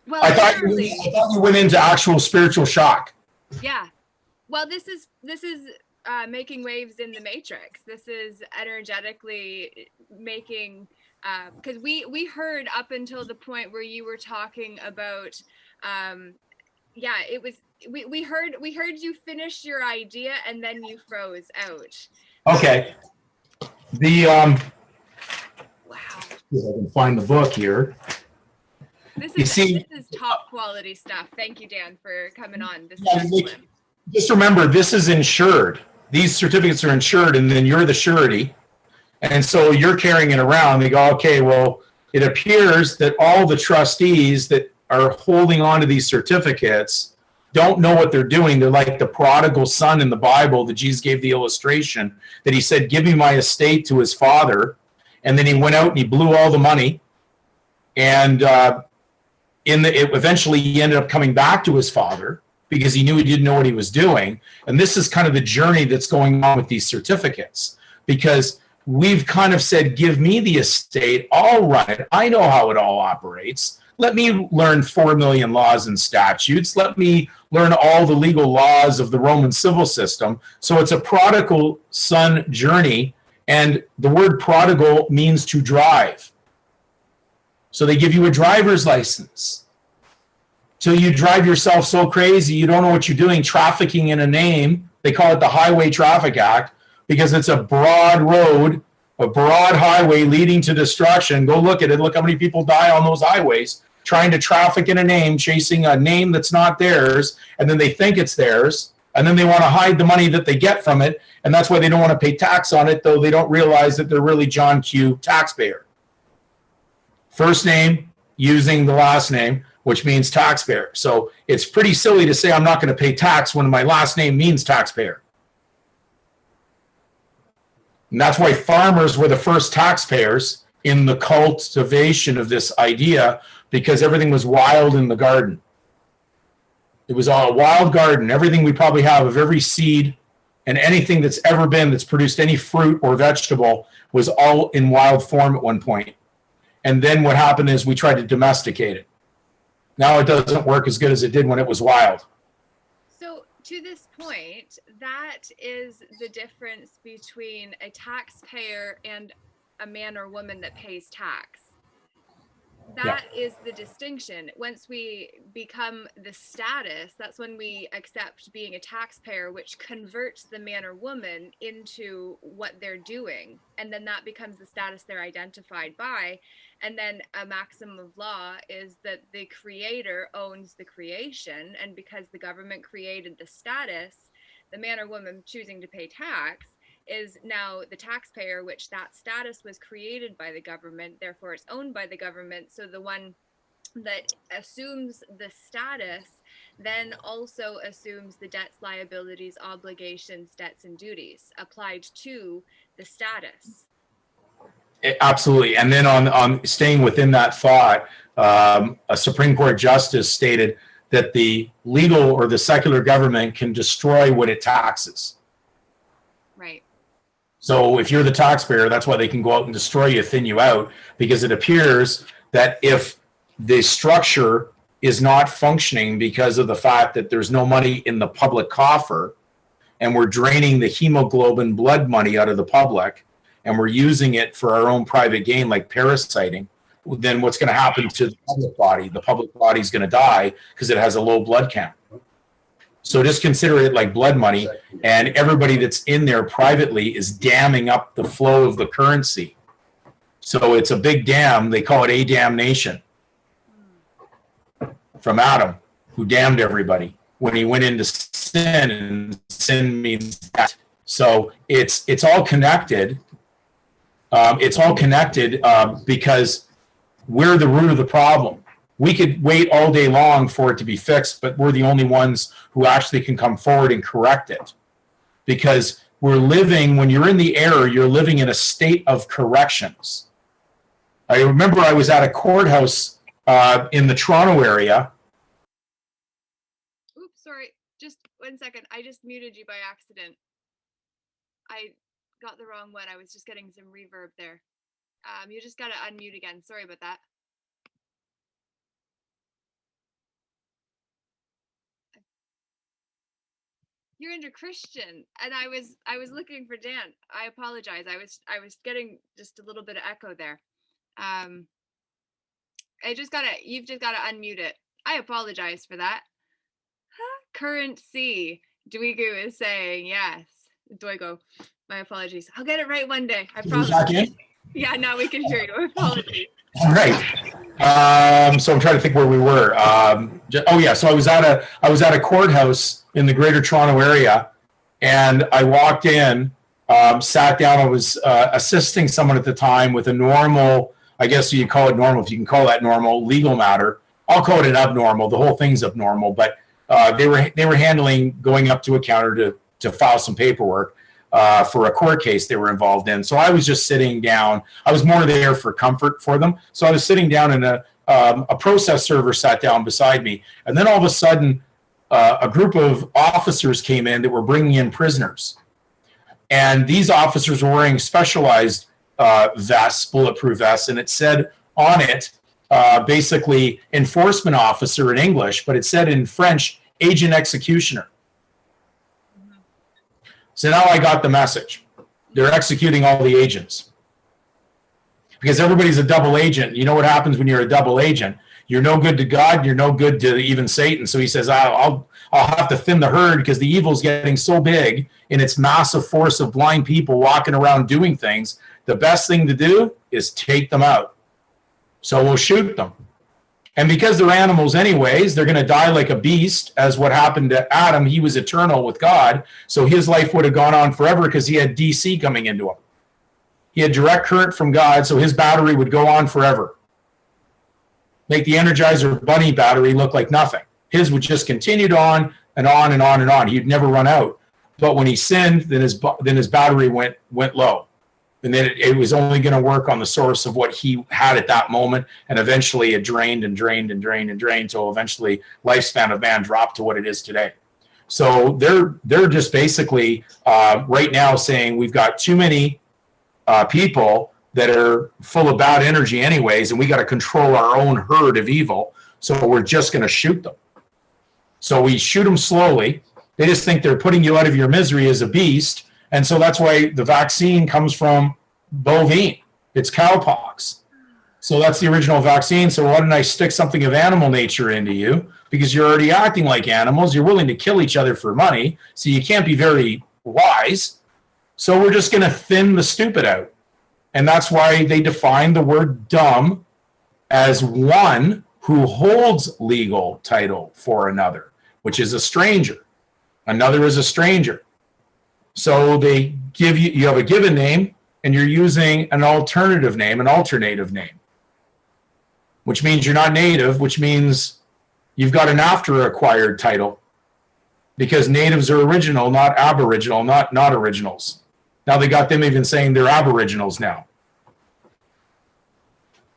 Well, I thought literally. you went into actual spiritual shock. Yeah. Well, this is making waves in the matrix. This is energetically making, because we heard up until the point where you were talking about, yeah, it was we heard you finish your idea and then you froze out. Okay. The Wow. if I can find the book here. This You is see- this is top quality stuff. Thank you, Dan, for coming on. This Yeah, is Nick, excellent. just remember, this is insured. These certificates are insured, and then you're the surety. And so you're carrying it around. They go, okay, well, it appears that all the trustees that are holding on to these certificates don't know what they're doing. They're like the prodigal son in the Bible that Jesus gave the illustration that he said, give me my estate to his father. And then he went out and he blew all the money. And eventually he ended up coming back to his father because he knew he didn't know what he was doing. And this is kind of the journey that's going on with these certificates, because we've kind of said, give me the estate, I'll run it. I know how it all operates. Let me learn 4 million laws and statutes. Let me learn all the legal laws of the Roman civil system. So it's a prodigal son journey. And the word prodigal means to drive. So they give you a driver's license. Till you drive yourself so crazy, you don't know what you're doing, trafficking in a name. They call it the Highway Traffic Act because it's a broad road, a broad highway leading to destruction. Go look at it. Look how many people die on those highways trying to traffic in a name, chasing a name that's not theirs, and then they think it's theirs, and then they want to hide the money that they get from it, and that's why they don't want to pay tax on it, though they don't realize that they're really John Q. taxpayer. First name using the last name, which means taxpayer. So it's pretty silly to say I'm not going to pay tax when my last name means taxpayer. And that's why farmers were the first taxpayers in the cultivation of this idea, because everything was wild in the garden. It was all a wild garden. Everything we probably have of every seed and anything that's ever been that's produced any fruit or vegetable was all in wild form at one point. And then what happened is we tried to domesticate it. Now it doesn't work as good as it did when it was wild. So to this point, that is the difference between a taxpayer and a man or woman that pays tax. that is the distinction. Once we become the status, that's when we accept being a taxpayer, which converts the man or woman into what they're doing. And then that becomes the status they're identified by. And then a maxim of law is that the creator owns the creation. And because the government created the status, the man or woman choosing to pay tax is now the taxpayer, which that status was created by the government, therefore it's owned by the government. So the one that assumes the status then also assumes the debts, liabilities, obligations, debts, and duties applied to the status. Absolutely. And then on staying within that thought, a Supreme Court justice stated that the legal or the secular government can destroy what it taxes. Right. So if you're the taxpayer, that's why they can go out and destroy you, thin you out, because it appears that if the structure is not functioning because of the fact that there's no money in the public coffer, and we're draining the hemoglobin blood money out of the public, and we're using it for our own private gain, like parasiting, then what's going to happen to the public body? The public body is going to die because it has a low blood count. So just consider it like blood money, and everybody that's in there privately is damming up the flow of the currency. So it's a big dam. They call it a damnation from Adam, who damned everybody when he went into sin, and sin means death. So it's all connected. It's all connected because we're the root of the problem. We could wait all day long for it to be fixed, but we're the only ones who actually can come forward and correct it. Because we're living, when you're in the error, you're living in a state of corrections. I remember I was at a courthouse in the Toronto area. Oops, sorry. Just 1 second. I just muted you by accident. I got the wrong one. I was just getting some reverb there. You just got to unmute again. Sorry about that. You're into Christian, and I was looking for Dan. I apologize. I was getting just a little bit of echo there. You've just gotta unmute it. I apologize for that. Currency. Dwigu is saying yes. Dwigo, my apologies. I'll get it right one day. I promise. Yeah, now we can hear you. Apologies. All right. So I'm trying to think where we were. So I was at a courthouse in the Greater Toronto area, and I walked in, sat down. I was assisting someone at the time with a normal, I guess you call it normal, if you can call that normal, legal matter. I'll call it an abnormal. The whole thing's abnormal, but they were handling going up to a counter to file some paperwork for a court case they were involved in. So I was just sitting down. I was more there for comfort for them. So I was sitting down, and a process server sat down beside me. And then all of a sudden, a group of officers came in that were bringing in prisoners. And these officers were wearing specialized vests, bulletproof vests, and it said on it, basically, enforcement officer in English, but it said in French, agent executioner. So now I got the message. They're executing all the agents. Because everybody's a double agent. You know what happens when you're a double agent? You're no good to God, you're no good to even Satan. So he says, I'll have to thin the herd because the evil's getting so big in its massive force of blind people walking around doing things. The best thing to do is take them out. So we'll shoot them. And because they're animals anyways, they're going to die like a beast, as what happened to Adam. He was eternal with God, so his life would have gone on forever because he had DC coming into him. He had direct current from God, so his battery would go on forever. Make the Energizer Bunny battery look like nothing. His would just continued on and on and on and on. He'd never run out. But when he sinned, then his battery went low. And then it was only going to work on the source of what he had at that moment, and eventually it drained and drained and drained and drained, so eventually lifespan of man dropped to what it is today. So they're just basically right now saying we've got too many people that are full of bad energy anyways, and we got to control our own herd of evil, so we're just going to shoot them. So we shoot them slowly. They just think they're putting you out of your misery as a beast. And so that's why the vaccine comes from bovine. It's cowpox. So that's the original vaccine. So why don't I stick something of animal nature into you? Because you're already acting like animals. You're willing to kill each other for money. So you can't be very wise. So we're just going to thin the stupid out. And that's why they define the word dumb as one who holds legal title for another, which is a stranger. Another is a stranger. So they give you, you have a given name, and you're using an alternative name, an alternative name, which means you're not native, which means you've got an after acquired title, because natives are original, not aboriginal, not originals. Now they got them even saying they're aboriginals now.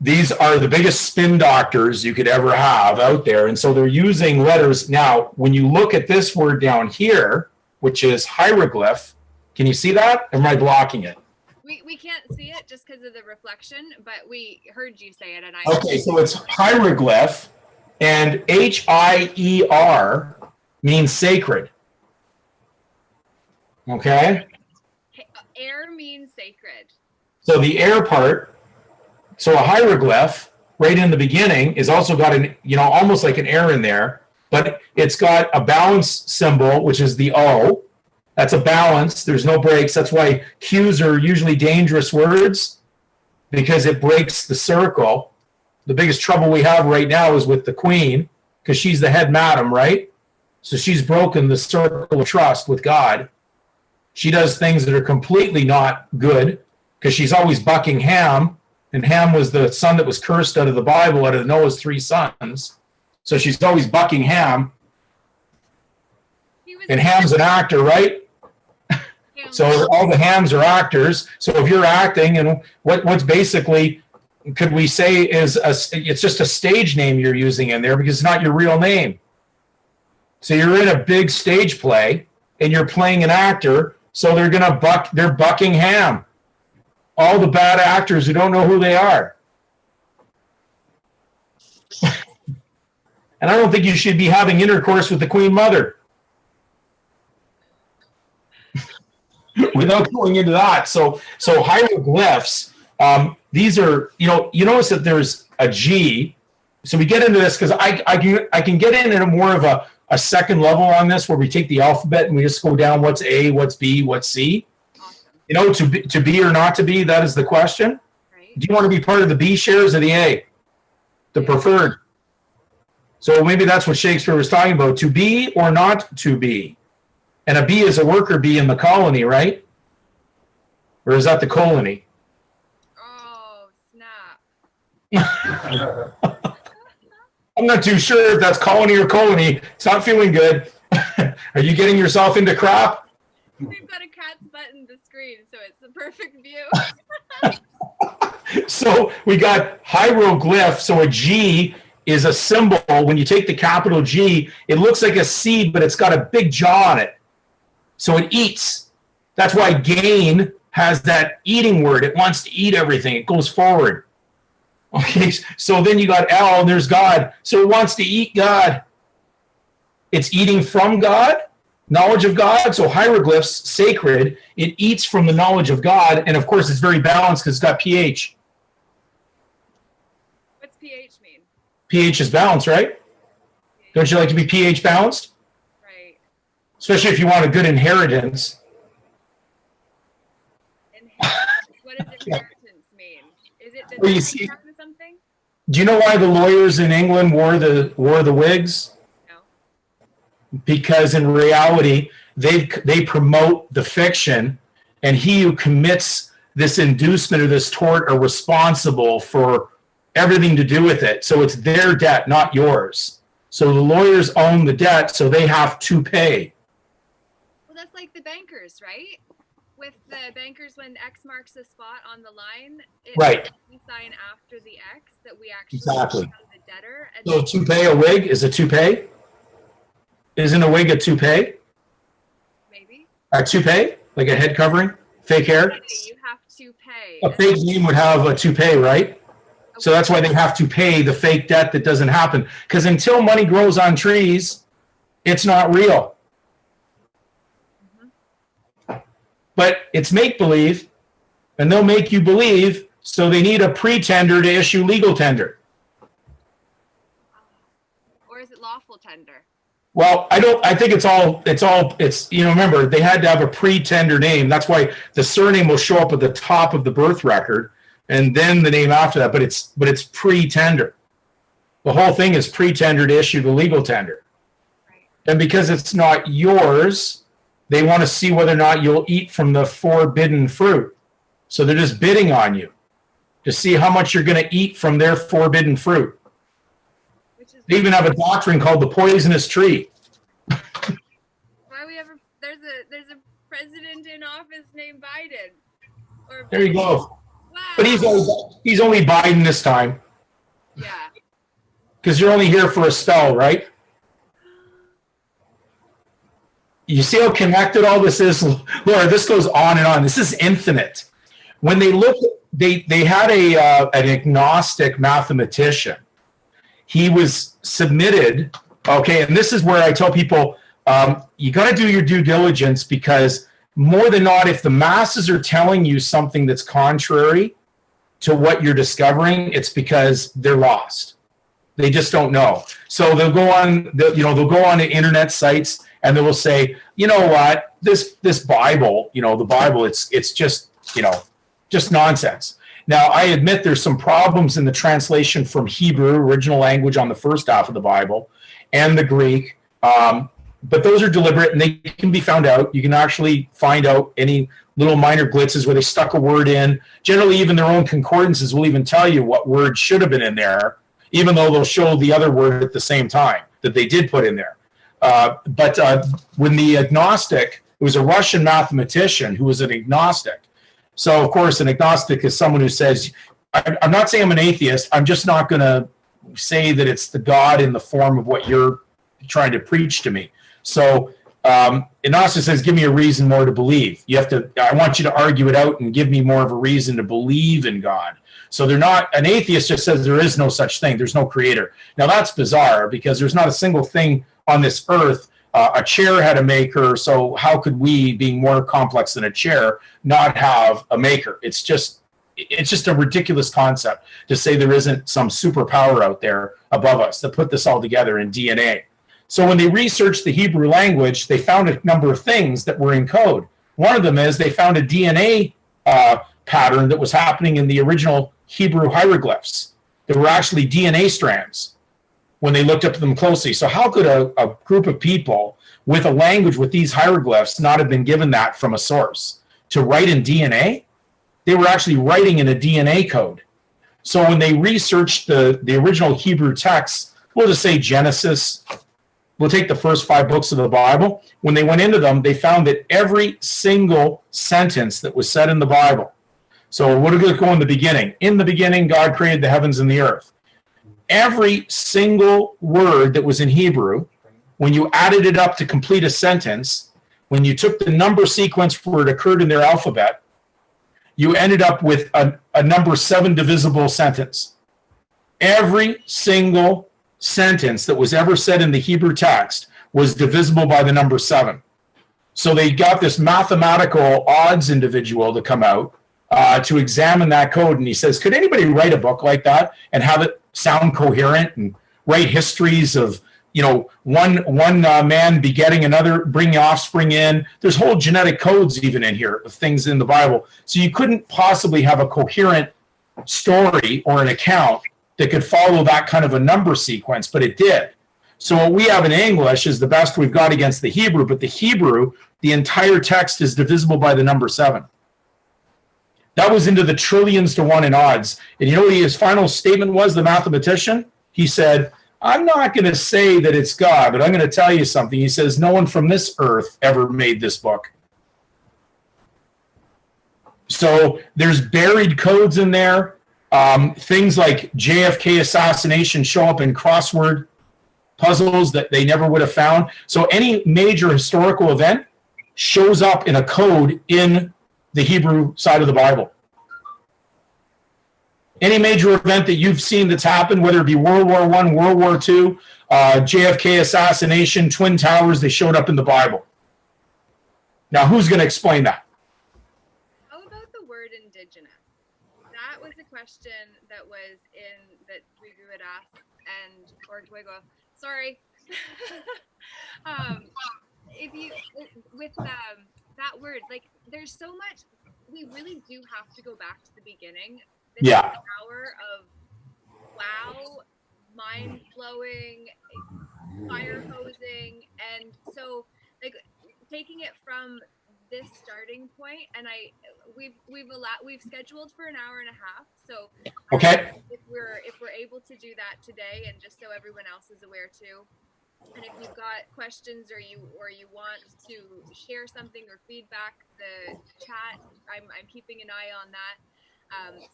These are the biggest spin doctors you could ever have out there. And so they're using letters. Now, when you look at this word down here, which is hieroglyph, can you see that? Or am I blocking it? We can't see it just because of the reflection, but we heard you say it. And I Okay, so it's hieroglyph, and H-I-E-R means sacred. Okay? Air means sacred. So the air part, so a hieroglyph right in the beginning is also got an, almost like an air in there, but it's got a balance symbol, which is the O. That's a balance. There's no breaks. That's why Q's are usually dangerous words, because it breaks the circle. The biggest trouble we have right now is with the queen, because she's the head madam, right? So she's broken the circle of trust with God. She does things that are completely not good, because she's always bucking Ham, and Ham was the son that was cursed out of the Bible, out of Noah's 3 sons. So she's always bucking Ham. And Ham's an actor, right? So all the Hams are actors. So if you're acting, and what's basically, could we say, is it's just a stage name you're using in there, because it's not your real name. So you're in a big stage play, and you're playing an actor, so they're bucking Ham. All the bad actors who don't know who they are. And I don't think you should be having intercourse with the Queen Mother. Without going into that. So hieroglyphs, these are, you notice that there's a G. So we get into this because I can get in more of a second level on this, where we take the alphabet and we just go down what's A, what's B, what's C. Awesome. To be or not to be, that is the question. Right. Do you want to be part of the B shares or the A? The preferred. So maybe that's what Shakespeare was talking about, to be or not to be. And a bee is a worker bee in the colony, right? Or is that the colony? Oh, snap. I'm not too sure if that's colony or colony. It's not feeling good. Are you getting yourself into crap? We've got a cat's butt in the screen, so it's the perfect view. So we got hieroglyph. So a G is a symbol. When you take the capital G, it looks like a seed, but it's got a big jaw on it. So it eats. That's why gain has that eating word. It wants to eat everything. It goes forward. Okay, so then you got L, and there's God. So it wants to eat God. It's eating from God, knowledge of God. So hieroglyphs, sacred. It eats from the knowledge of God. And of course, it's very balanced because it's got pH. What's pH mean? pH is balanced, right? Don't you like to be pH balanced? Right. Especially if you want a good inheritance. What does inheritance mean? Is it Well, you see, something? do you know why the lawyers in England wore the wigs? No. Because in reality, they promote the fiction, and he who commits this inducement or this tort are responsible for everything to do with it. So it's their debt, not yours. So the lawyers own the debt, so they have to pay. Well, that's like the bankers, right? With the bankers, when X marks the spot on the line, Right. We sign after the X that we actually Exactly. become the debtor. And So toupee, a wig, is a toupee? Isn't a wig a toupee? Maybe. A toupee? Like a head covering? Fake hair? You have to pay. A fake name would have a toupee, right? So that's why they have to pay the fake debt that doesn't happen. Because until money grows on trees, it's not real. But it's make-believe, and they'll make you believe So they need a pretender to issue legal tender. Or is it lawful tender? Well, I think it's, remember, they had to have a pretender name. That's why the surname will show up at the top of the birth record and then the name after that, but it's pretender. The whole thing is pretender to issue the legal tender. Right. And because it's not yours, they want to see whether or not you'll eat from the forbidden fruit. So they're just bidding on you to see how much you're going to eat from their forbidden fruit. They even have a doctrine called the poisonous tree. Why we ever there's a president in office named Biden. Or There you go. Wow. But he's only Biden this time Yeah. because you're only here for a spell, right? You see how connected all this is, Laura? This goes on and on. This is infinite. When they look, they had an agnostic mathematician. He was submitted, okay, and this is where I tell people, you got to do your due diligence, because more than not, if the masses are telling you something that's contrary to what you're discovering, it's because they're lost. They just don't know. So they'll go on, they'll go on to internet sites and they will say, you know what, this Bible, the Bible, it's just, just nonsense. Now, I admit there's some problems in the translation from Hebrew, original language, on the first half of the Bible, and the Greek, but those are deliberate and they can be found out. You can actually find out any little minor glitzes where they stuck a word in. Generally, even their own concordances will even tell you what word should have been in there, even though they'll show the other word at the same time that they did put in there. But when the agnostic, it was a Russian mathematician who was an agnostic. So, of course, an agnostic is someone who says, I'm not saying I'm an atheist. I'm just not going to say that it's the God in the form of what you're trying to preach to me. So, agnostic says, give me a reason more to believe. I want you to argue it out and give me more of a reason to believe in God. So they're not, an atheist just says there is no such thing. There's no creator. Now, that's bizarre because there's not a single thing on this earth. A chair had a maker, so how could we, being more complex than a chair, not have a maker? It's just a ridiculous concept to say there isn't some superpower out there above us that put this all together in DNA. So when they researched the Hebrew language, they found a number of things that were in code. One of them is they found a DNA pattern that was happening in the original Hebrew hieroglyphs. There were actually DNA strands when they looked up them closely. So how could a group of people with a language with these hieroglyphs not have been given that from a source? To write in DNA? They were actually writing in a DNA code. So when they researched the original Hebrew texts, we'll just say Genesis, we'll take the first 5 books of the Bible. When they went into them, they found that every single sentence that was said in the Bible. So what did it go in the beginning? In the beginning, God created the heavens and the earth. Every single word that was in Hebrew, when you added it up to complete a sentence, when you took the number sequence where it occurred in their alphabet, you ended up with a number 7 divisible sentence. Every single sentence that was ever said in the Hebrew text was divisible by the number 7. So they got this mathematical odds individual to come out to examine that code, and he says, could anybody write a book like that and have it sound coherent and write histories of, one man begetting another, bringing offspring in? There's whole genetic codes even in here of things in the Bible. So you couldn't possibly have a coherent story or an account that could follow that kind of a number sequence, but it did. So what we have in English is the best we've got against the Hebrew, but the Hebrew, the entire text is divisible by the number 7. That was into the trillions to 1 in odds. And you know what his final statement was, the mathematician? He said, I'm not going to say that it's God, but I'm going to tell you something. He says, no one from this earth ever made this book. So there's buried codes in there. Things like JFK assassination show up in crossword puzzles that they never would have found. So any major historical event shows up in a code in the Hebrew side of the Bible. Any major event that you've seen that's happened, whether it be World War I, World War II, JFK assassination, Twin Towers, they showed up in the Bible. Now, who's going to explain that? How about the word indigenous? That was question that was that Rigu had asked, or Dwigo, sorry. If you, with that word, like there's so much, we really do have to go back to the beginning. This is an hour of wow, mind-blowing, fire hosing, and so like taking it from this starting point, and we've scheduled for an hour and a half, so okay. if we're able to do that today, and just so everyone else is aware too, and if you've got questions or you want to share something or feedback, the chat, I'm keeping an eye on that.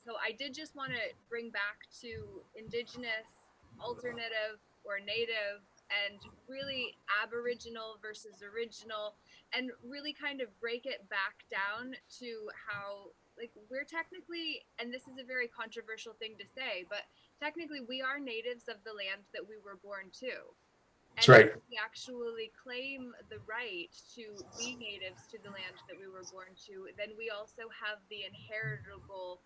So I did just want to bring back to Indigenous, alternative, or Native, and really Aboriginal versus original, and really kind of break it back down to how, like, we're technically, and this is a very controversial thing to say, but technically we are natives of the land that we were born to. And That's right. if we actually claim the right to be natives to the land that we were born to, then we also have the inheritable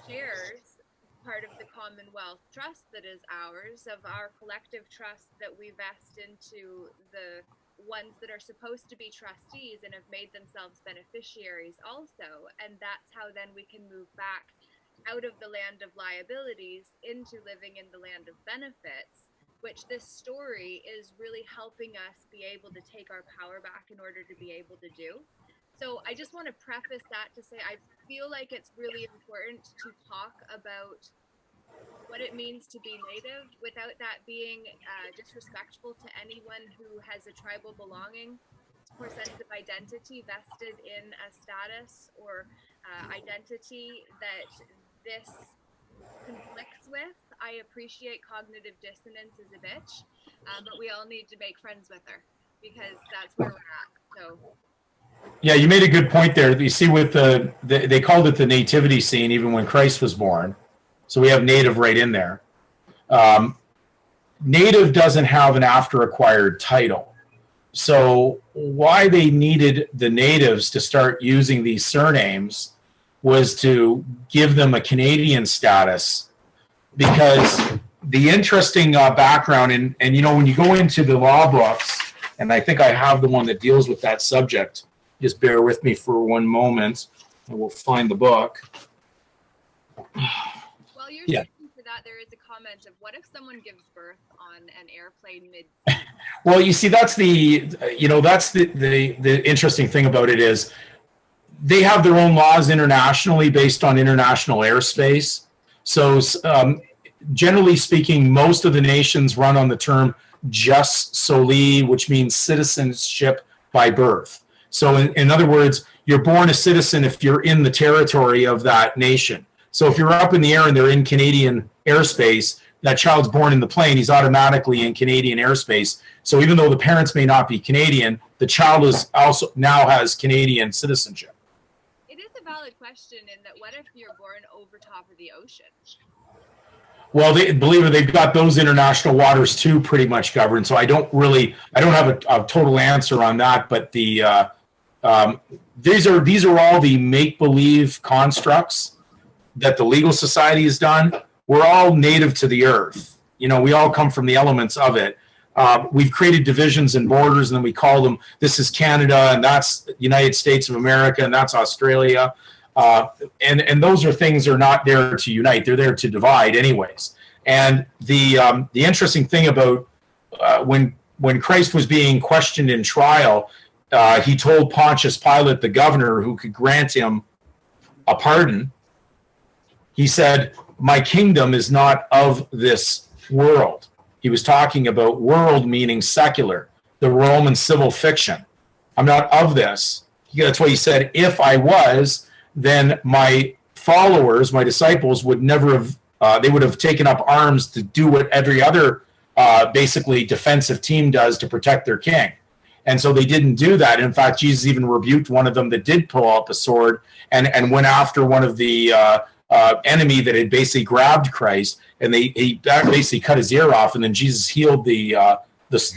shares, part of the Commonwealth trust that is ours, of our collective trust that we vest into the ones that are supposed to be trustees and have made themselves beneficiaries also. And that's how then we can move back out of the land of liabilities into living in the land of benefits, which this story is really helping us be able to take our power back in order to be able to do. So I just want to preface that to say I feel like it's really important to talk about what it means to be Native without that being disrespectful to anyone who has a tribal belonging or sense of identity vested in a status or identity that this conflicts with. I appreciate cognitive dissonance is a bitch, but we all need to make friends with her, because that's where we're at. So. Yeah, you made a good point there. You see, with they called it the nativity scene even when Christ was born. So we have native right in there. Native doesn't have an after-acquired title. So why they needed the natives to start using these surnames was to give them a Canadian status, because the interesting background, and you know, when you go into the law books, and I think I have the one that deals with that subject. Just bear with me for one moment, and we'll find the book. While you're searching for that, there is a comment of, what if someone gives birth on an airplane mid? Well, you see, that's the interesting thing about it is they have their own laws internationally based on international airspace. So generally speaking, most of the nations run on the term jus soli, which means citizenship by birth. So in other words, you're born a citizen if you're in the territory of that nation. So if you're up in the air and they're in Canadian airspace, that child's born in the plane, he's automatically in Canadian airspace. So even though the parents may not be Canadian, the child is also now has Canadian citizenship. It is a valid question in that, what if you're born over top of the ocean? Well, believe it, they've got those international waters too pretty much governed. So I don't have a total answer on that, but these are all the make-believe constructs that the legal society has done. We're all native to the earth. You know, we all come from the elements of it. We've created divisions and borders, and then we call them, this is Canada, and that's the United States of America, and that's Australia. And those are things that are not there to unite. They're there to divide anyways. And the interesting thing about when Christ was being questioned in trial, he told Pontius Pilate, the governor who could grant him a pardon, he said, my kingdom is not of this world. He was talking about world meaning secular, the Roman civil fiction. I'm not of this. That's why he said, if I was, then my followers, my disciples would never have, they would have taken up arms to do what every other basically defensive team does to protect their king. And so they didn't do that. In fact, Jesus even rebuked one of them that did pull out the sword and went after one of the enemy that had basically grabbed Christ, and he basically cut his ear off, and then Jesus healed this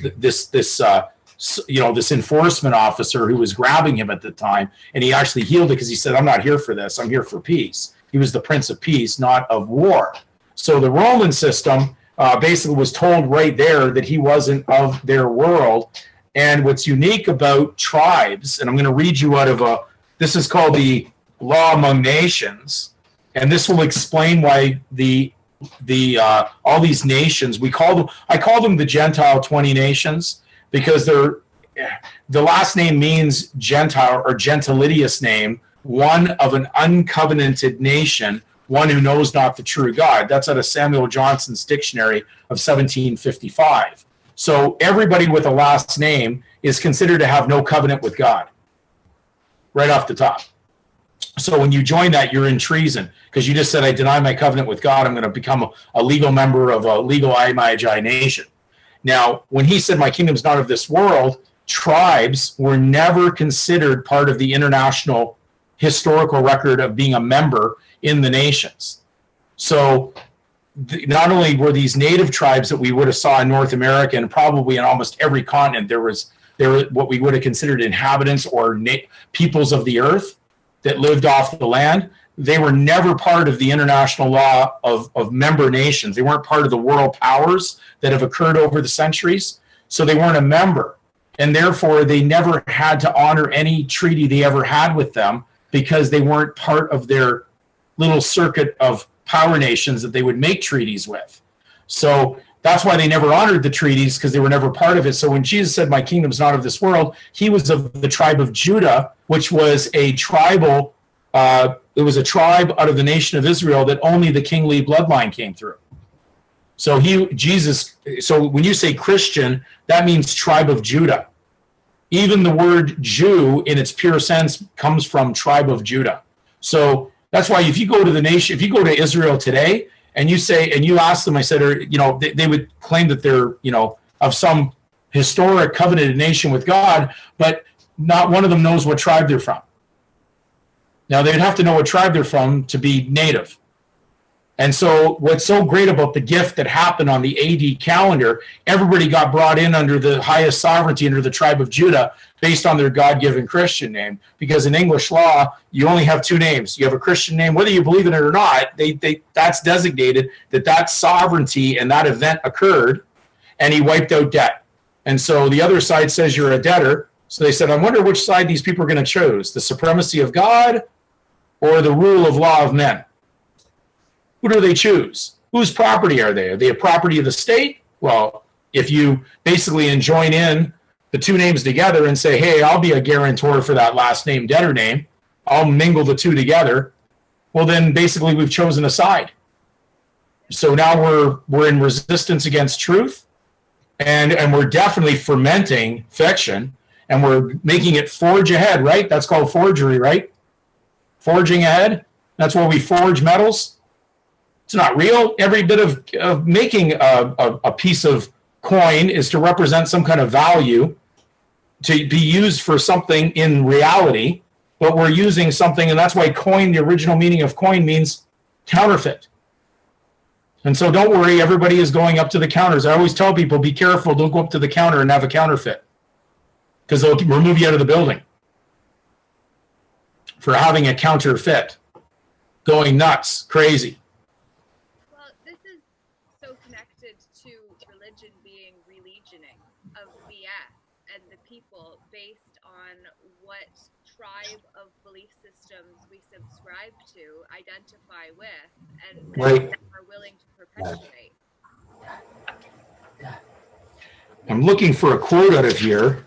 enforcement officer who was grabbing him at the time, and he actually healed it because he said, I'm not here for this, I'm here for peace. he was the Prince of Peace, not of war. So the Roman system basically was told right there that he wasn't of their world. And what's unique about tribes, and I'm going to read you out of this is called the Law Among Nations, and this will explain why all these nations, I call them the Gentile 20 nations, because the last name means Gentile or gentilitious name, one of an uncovenanted nation, one who knows not the true God. That's out of Samuel Johnson's dictionary of 1755. So everybody with a last name is considered to have no covenant with God, right off the top. So when you join that, you're in treason, because you just said, I deny my covenant with God, I'm going to become a legal member of a legal Magi nation. Now, when he said, my kingdom's not of this world, tribes were never considered part of the international historical record of being a member in the nations. So not only were these native tribes that we would have saw in North America, and probably in almost every continent, there were what we would have considered inhabitants or peoples of the earth that lived off the land. They were never part of the international law of member nations. They weren't part of the world powers that have occurred over the centuries. So they weren't a member. And therefore, they never had to honor any treaty they ever had with them, because they weren't part of their little circuit of power nations that they would make treaties with. So that's why they never honored the treaties, because they were never part of it. So when Jesus said, my kingdom's not of this world, he was of the tribe of Judah, which was a tribal, it was a tribe out of the nation of Israel that only the kingly bloodline came through. So so when you say Christian, that means tribe of Judah. Even the word Jew in its pure sense comes from tribe of Judah. So that's why if you go to the nation, if you go to Israel today and you ask them, I said, they would claim that they're, of some historic covenanted nation with God, but not one of them knows what tribe they're from. Now, they'd have to know what tribe they're from to be native. And so what's so great about the gift that happened on the AD calendar, everybody got brought in under the highest sovereignty, under the tribe of Judah, based on their God-given Christian name. Because in English law, you only have two names. You have a Christian name, whether you believe in it or not, that's designated that sovereignty and that event occurred, and he wiped out debt. And so the other side says you're a debtor. So they said, I wonder which side these people are going to choose, the supremacy of God or the rule of law of men. Who do they choose? Whose property are they? Are they a property of the state? Well, if you basically join in the two names together and say, hey, I'll be a guarantor for that last name, debtor name, I'll mingle the two together, well, then basically we've chosen a side. So now we're in resistance against truth, and we're definitely fermenting fiction, and we're making it forge ahead, right? That's called forgery, right? Forging ahead. That's where we forge metals. It's not real. Every bit of making a piece of coin is to represent some kind of value to be used for something in reality, but we're using something, and that's why coin, the original meaning of coin, means counterfeit. And so don't worry, everybody is going up to the counters. I always tell people, be careful, don't go up to the counter and have a counterfeit, because they'll remove you out of the building for having a counterfeit, going nuts, crazy. To religion being religioning of BS, and the people based on what tribe of belief systems we subscribe to, identify with, and right. Are willing to perpetuate. I'm looking for a quote out of here.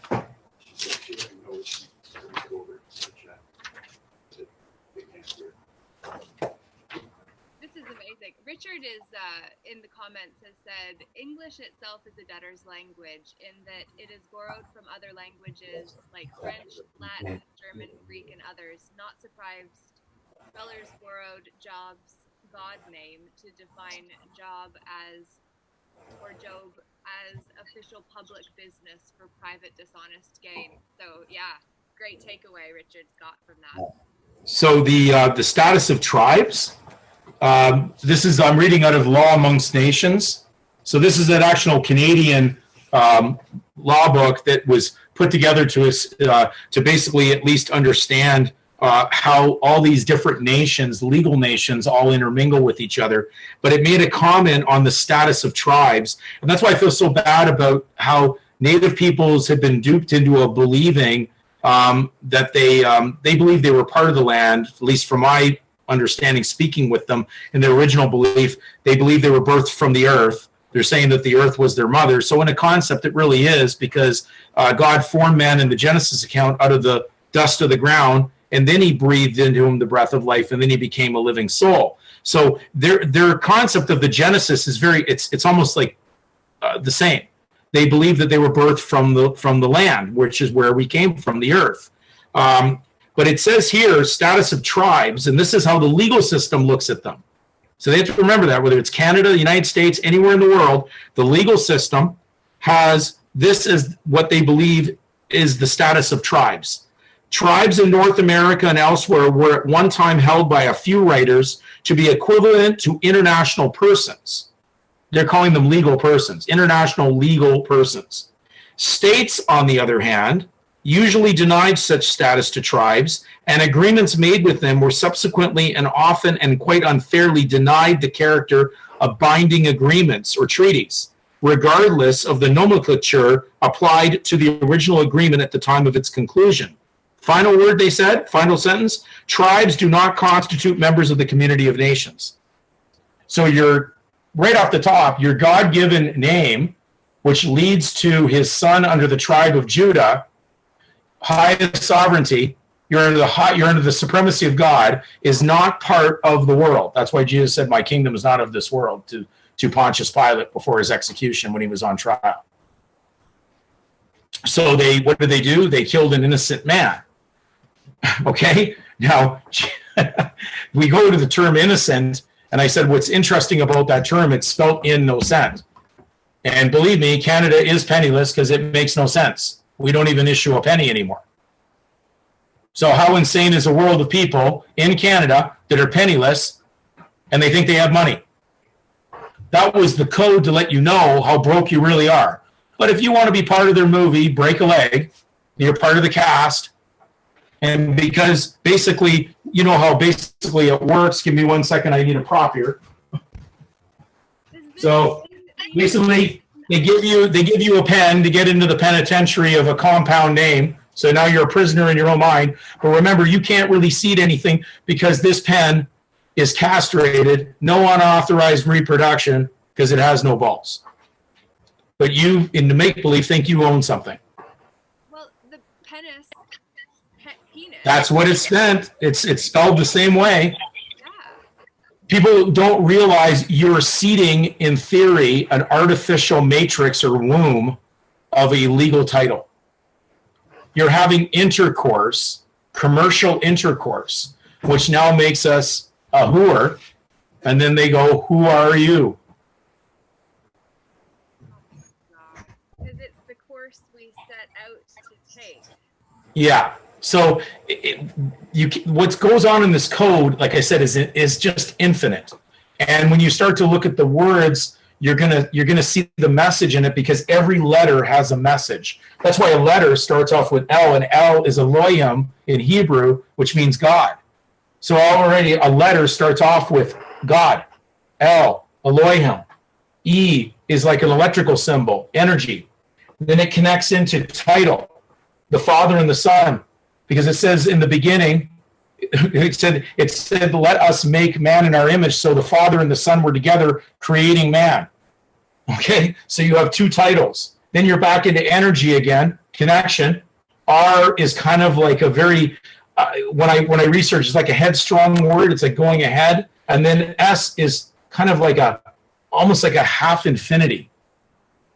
Richard is in the comments has said English itself is a debtor's language in that it is borrowed from other languages like French, Latin, German, Greek, and others. Not surprised, scholars borrowed Job's God name to define Job as, or Job as, official public business for private dishonest gain. So yeah, great takeaway Richard got from that. So the status of tribes. I'm reading out of Law Amongst Nations. So this is an actual Canadian law book that was put together to basically at least understand how all these different nations, legal nations, all intermingle with each other. But it made a comment on the status of tribes. And that's why I feel so bad about how Native peoples have been duped into a believing that they believe they were part of the land, at least from my understanding, speaking with them in their original belief, they believe they were birthed from the earth. They're saying that the earth was their mother. So in a concept, it really is, because God formed man in the Genesis account out of the dust of the ground, and then he breathed into him the breath of life, and then he became a living soul. So their concept of the Genesis is it's almost like the same. They believe that they were birthed from the land, which is where we came from, the earth. But it says here, status of tribes, and this is how the legal system looks at them. So they have to remember that, whether it's Canada, the United States, anywhere in the world, the legal system has this as what they believe is the status of tribes. Tribes in North America and elsewhere were at one time held by a few writers to be equivalent to international persons. They're calling them legal persons, international legal persons. States, on the other hand, usually denied such status to tribes, and agreements made with them were subsequently and often and quite unfairly denied the character of binding agreements or treaties, regardless of the nomenclature applied to the original agreement at the time of its conclusion. Final word, they said, final sentence, tribes do not constitute members of the community of nations. So you're, right off the top, your God-given name, which leads to his son under the tribe of Judah, highest sovereignty, you're under the supremacy of God, is not part of the world. That's why Jesus said, my kingdom is not of this world, to Pontius Pilate before his execution when he was on trial. So what did they do? They killed an innocent man. Okay? Now, we go to the term innocent, and I said, what's interesting about that term, it's spelt innocent. And believe me, Canada is penniless because it makes no sense. We don't even issue a penny anymore. So how insane is a world of people in Canada that are penniless and they think they have money? That was the code to let you know how broke you really are. But if you want to be part of their movie, break a leg, you're part of the cast. And because basically, you know how basically it works. Give me 1 second, I need a prop here. So basically, they give you a pen to get into the penitentiary of a compound name. So now you're a prisoner in your own mind. But remember, you can't really seed anything because this pen is castrated, no unauthorized reproduction because it has no balls. But you, in the make-believe, think you own something. Well, the penis. That's what it's meant. It's spelled the same way. Yeah. People don't realize you're seeding, in theory, an artificial matrix or womb of a legal title. You're having intercourse, commercial intercourse, which now makes us a whore, and then they go, who are you? Because it's the course we set out to take. Yeah. So what goes on in this code, like I said, is just infinite. And when you start to look at the words, you're gonna see the message in it because every letter has a message. That's why a letter starts off with L, and L is Elohim in Hebrew, which means God. So already a letter starts off with God, L, Elohim. E is like an electrical symbol, energy. Then it connects into title, the Father and the Son. Because it says in the beginning, it said, let us make man in our image. So the Father and the Son were together creating man. Okay, so you have two titles. Then you're back into energy again, connection. R is kind of like a very, when I research, it's like a headstrong word. It's like going ahead. And then S is kind of like almost like a half infinity.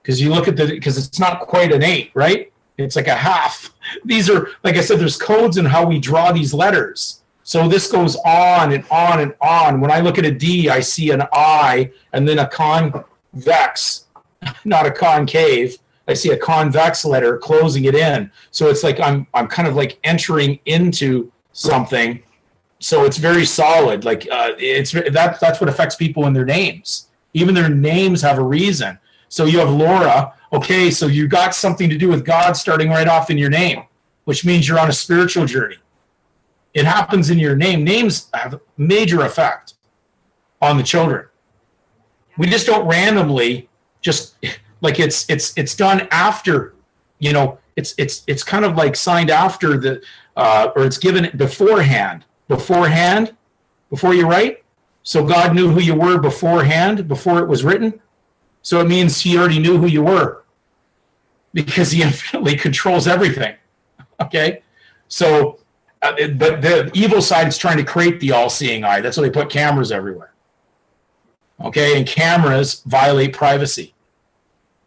Because you look at because it's not quite an 8, right? It's like a half. These are, like I said, there's codes in how we draw these letters. So this goes on and on and on. When I look at a D, I see an I and then a convex, not a concave. I see a convex letter closing it in. So it's like I'm kind of like entering into something. So it's very solid. Like that's what affects people in their names. Even their names have a reason. So you have Laura. Okay, so you got something to do with God starting right off in your name, which means you're on a spiritual journey. It happens in your name. Names have major effect on the children. We just don't randomly just like it's done after, you know, it's kind of like signed after the or it's given beforehand before you write. So God knew who you were beforehand, before it was written. So it means he already knew who you were because he infinitely controls everything. Okay. So, but the evil side is trying to create the all-seeing eye. That's why they put cameras everywhere. Okay. And cameras violate privacy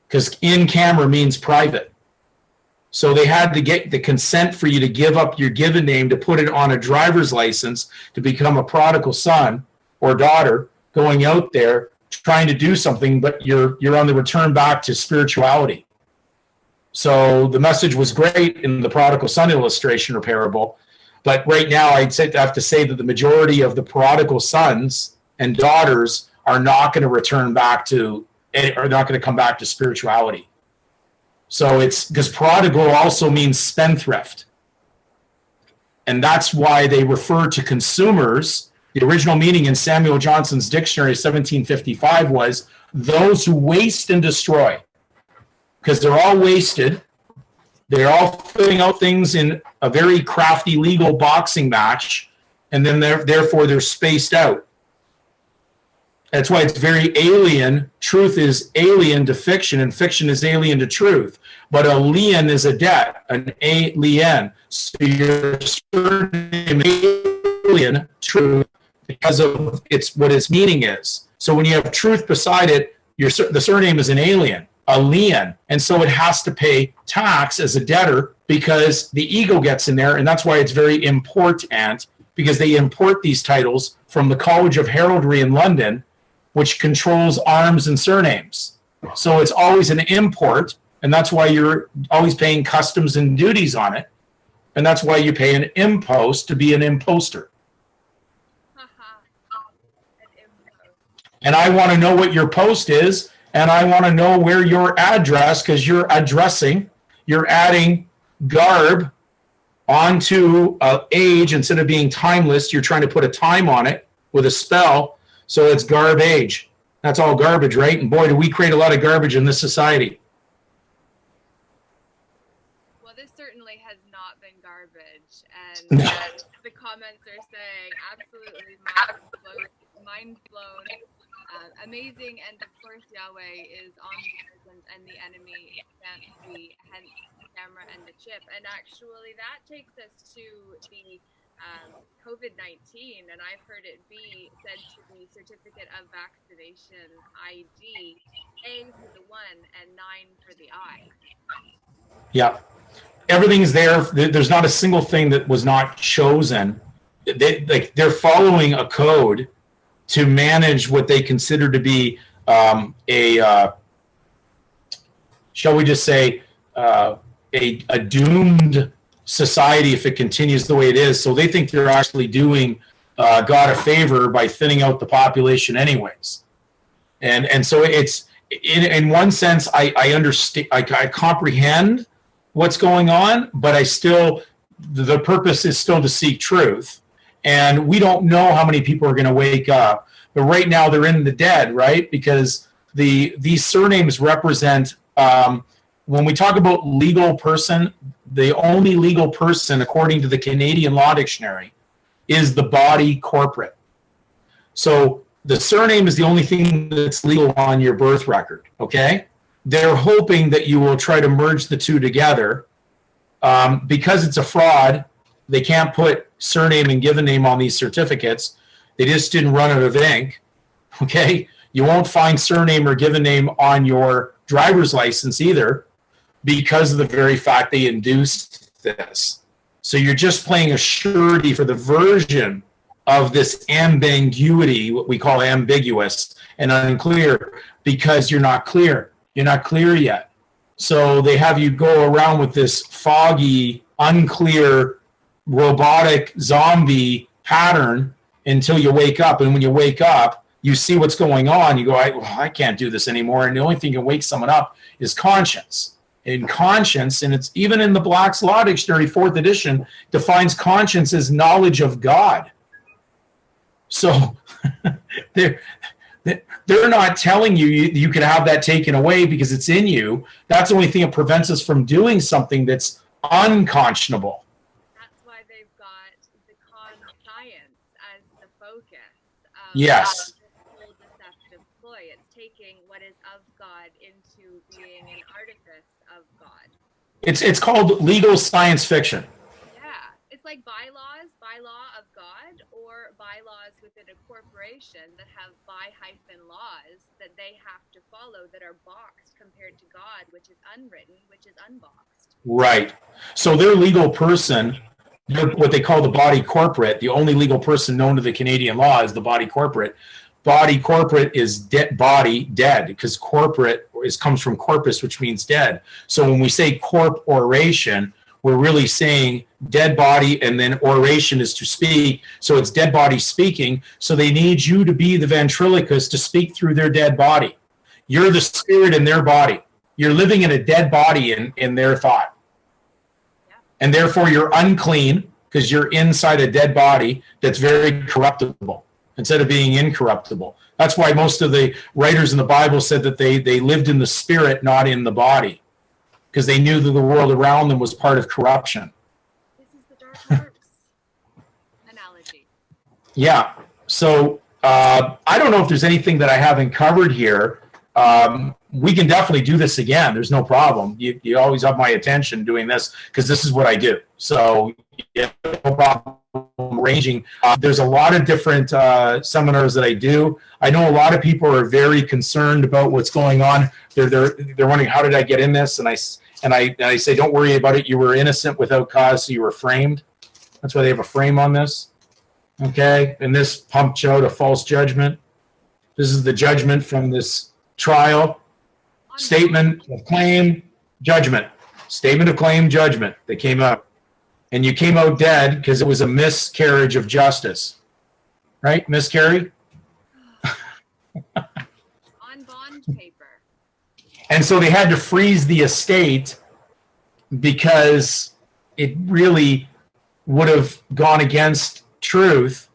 because in camera means private. So they had to get the consent for you to give up your given name to put it on a driver's license to become a prodigal son or daughter going out there trying to do something, but you're on the return back to spirituality. So the message was great in the prodigal son illustration or parable, but right now I have to say that the majority of the prodigal sons and daughters are not going to return back to, are not going to come back to spirituality. So it's because prodigal also means spendthrift. And that's why they refer to consumers. The original meaning in Samuel Johnson's dictionary, 1755, was those who waste and destroy. Because they're all wasted. They're all filling out things in a very crafty legal boxing match, and then therefore they're spaced out. That's why it's very alien. Truth is alien to fiction, and fiction is alien to truth. But a lien is a debt, an alien. So your surname is alien truth because of what its meaning is. So when you have truth beside it, the surname is an alien, a lien. And so it has to pay tax as a debtor because the ego gets in there. And that's why it's very important, because they import these titles from the College of Heraldry in London, which controls arms and surnames. So it's always an import, and that's why you're always paying customs and duties on it. And that's why you pay an impost to be an imposter. And I want to know what your post is, and I want to know where your address, because you're addressing, you're adding garb onto age. Instead of being timeless, you're trying to put a time on it with a spell, so it's garbage. That's all garbage, right? And boy, do we create a lot of garbage in this society. Well, this certainly has not been garbage, and the comments are saying absolutely mind blown. Amazing, and of course Yahweh is omnipresent and the enemy can't be, hence the camera and the chip. And actually that takes us to the COVID-19, and I've heard it be said to be certificate of vaccination ID, A for the one and 9 for the I. Yeah, everything's there. There's not a single thing that was not chosen. They're following a code to manage what they consider to be shall we just say, a doomed society if it continues the way it is. So they think they're actually doing God a favor by thinning out the population anyways. And so it's, in one sense, I understand, I comprehend what's going on, but I still, the purpose is still to seek truth. And we don't know how many people are going to wake up. But right now they're in the dead, right? Because these surnames represent, when we talk about legal person, the only legal person, according to the Canadian Law Dictionary, is the body corporate. So the surname is the only thing that's legal on your birth record, okay? They're hoping that you will try to merge the two together. Because it's a fraud, they can't put surname and given name on these certificates. They just didn't run out of ink, okay? You won't find surname or given name on your driver's license either because of the very fact they induced this. So you're just playing a surety for the version of this ambiguity, what we call ambiguous and unclear, because you're not clear. You're not clear yet. So they have you go around with this foggy, unclear, robotic zombie pattern until you wake up. And when you wake up, you see what's going on. You go, I can't do this anymore. And the only thing that can wake someone up is conscience. in conscience, and it's even in the Black's Law Dictionary, 4th edition, defines conscience as knowledge of God. So they're not telling you you can have that taken away because it's in you. That's the only thing that prevents us from doing something that's unconscionable. That's why they've got the science as the focus of Yes. this whole deceptive ploy. It's taking what is of God into being an artifice of God. It's called legal science fiction. Yeah, it's like bylaw of God, or bylaws within a corporation that have by-laws that they have to follow that are boxed compared to God, which is unwritten, which is unboxed. Right. So their legal person, what they call the body corporate, the only legal person known to the Canadian law is the body corporate. Body corporate is body dead, because corporate comes from corpus, which means dead. So when we say corporation, we're really saying dead body, and then oration is to speak. So it's dead body speaking. So they need you to be the ventriloquist to speak through their dead body. You're the spirit in their body. You're living in a dead body in their thought. And therefore you're unclean because you're inside a dead body that's very corruptible instead of being incorruptible. That's why most of the writers in the Bible said that they lived in the spirit, not in the body, because they knew that the world around them was part of corruption. This is the dark horse analogy. Yeah. So I don't know if there's anything that I haven't covered here. We can definitely do this again. There's no problem. You always have my attention doing this because this is what I do. So yeah, no problem arranging. There's a lot of different seminars that I do. I know a lot of people are very concerned about what's going on. They're wondering, how did I get in this? And I say, don't worry about it. You were innocent without cause, so you were framed. That's why they have a frame on this. Okay, and this pumped out a false judgment. This is the judgment from this trial. Statement of claim, judgment. Statement of claim, judgment. They came out. And you came out dead because it was a miscarriage of justice. Right? Miscarry? On bond paper. And so they had to freeze the estate because it really would have gone against truth.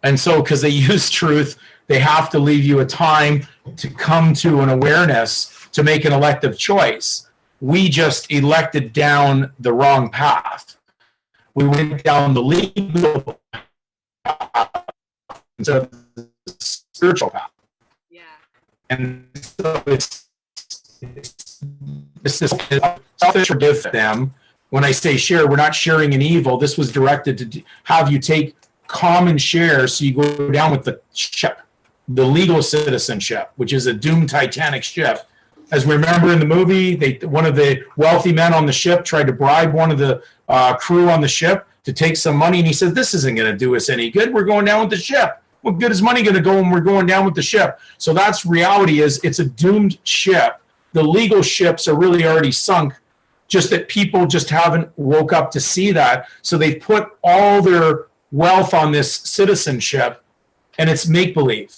And so because they use truth, they have to leave you a time to come to an awareness to make an elective choice. We just elected down the wrong path. We went down the legal path instead of the spiritual path. Yeah. And so it's this selfish forgive them. When I say share, we're not sharing in evil. This was directed to have you take common shares so you go down with the ship, the legal citizenship, which is a doomed Titanic ship. As we remember in the movie, one of the wealthy men on the ship tried to bribe one of the crew on the ship to take some money, and he said, this isn't going to do us any good. We're going down with the ship. What good is money going to go when we're going down with the ship? So that's reality. Is it's a doomed ship. The legal ships are really already sunk, just that people just haven't woke up to see that. So they've put all their wealth on this citizenship, and it's make-believe.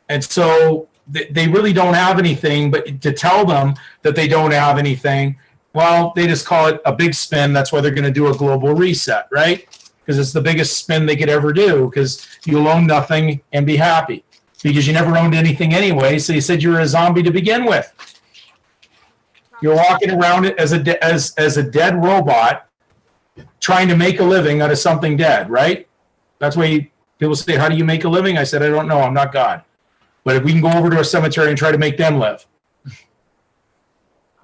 And so they really don't have anything, but to tell them that they don't have anything, well, they just call it a big spin. That's why they're going to do a global reset, right? Because it's the biggest spin they could ever do, because you'll own nothing and be happy, because you never owned anything anyway, so you said you were a zombie to begin with. You're walking around as a dead robot trying to make a living out of something dead, right? That's why people say, how do you make a living? I said, I don't know. I'm not God. But if we can go over to a cemetery and try to make them live.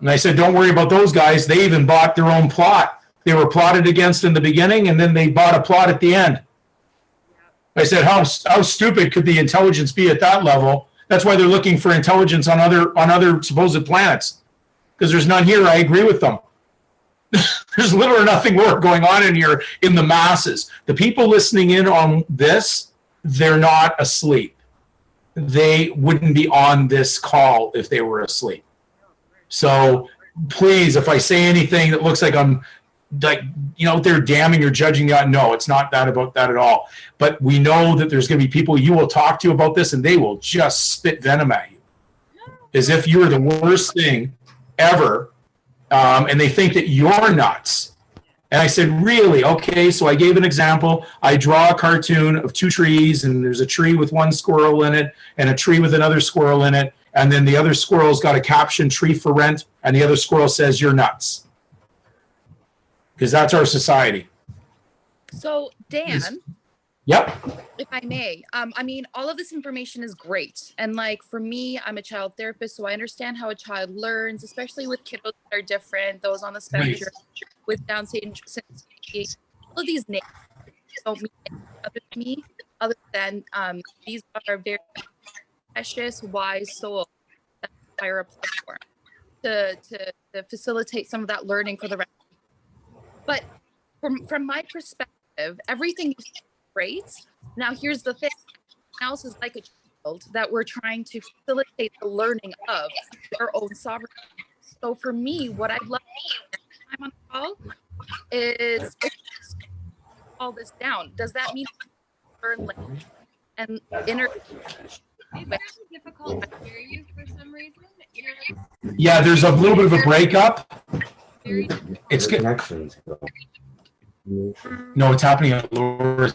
And I said, don't worry about those guys. They even bought their own plot. They were plotted against in the beginning, and then they bought a plot at the end. I said, how stupid could the intelligence be at that level? That's why they're looking for intelligence on other supposed planets. Because there's none here. I agree with them. There's little or nothing more going on in here in the masses. The people listening in on this, they're not asleep. They wouldn't be on this call if they were asleep. So please, if I say anything that looks like I'm they're damning or judging you, no, it's not that about that at all. But we know that there's going to be people you will talk to about this, and they will just spit venom at you as if you were the worst thing ever, and they think that you're nuts. And I said, really? Okay. So I gave an example. I draw a cartoon of two trees, and there's a tree with one squirrel in it and a tree with another squirrel in it. And then the other squirrel's got a caption, tree for rent. And the other squirrel says, you're nuts. Because that's our society. So Dan, Yep. if I may, I mean, all of this information is great. And like for me, I'm a child therapist, so I understand how a child learns, especially with kiddos that are different, those on the spectrum, with Down syndrome. All of these names don't mean anything other to me, other than these are very precious, wise souls that require a platform to facilitate some of that learning for the rest. But from my perspective, everything is great. Now here's the thing. Else is like a child that we're trying to facilitate the learning of their own sovereignty. So for me, what I'd love to do time on the call is all this down. Does that mean learn language and inner? It's very difficult to hear you for some reason. Yeah, there's a little bit of a breakup. It's good. Connections. No, it's happening at lower.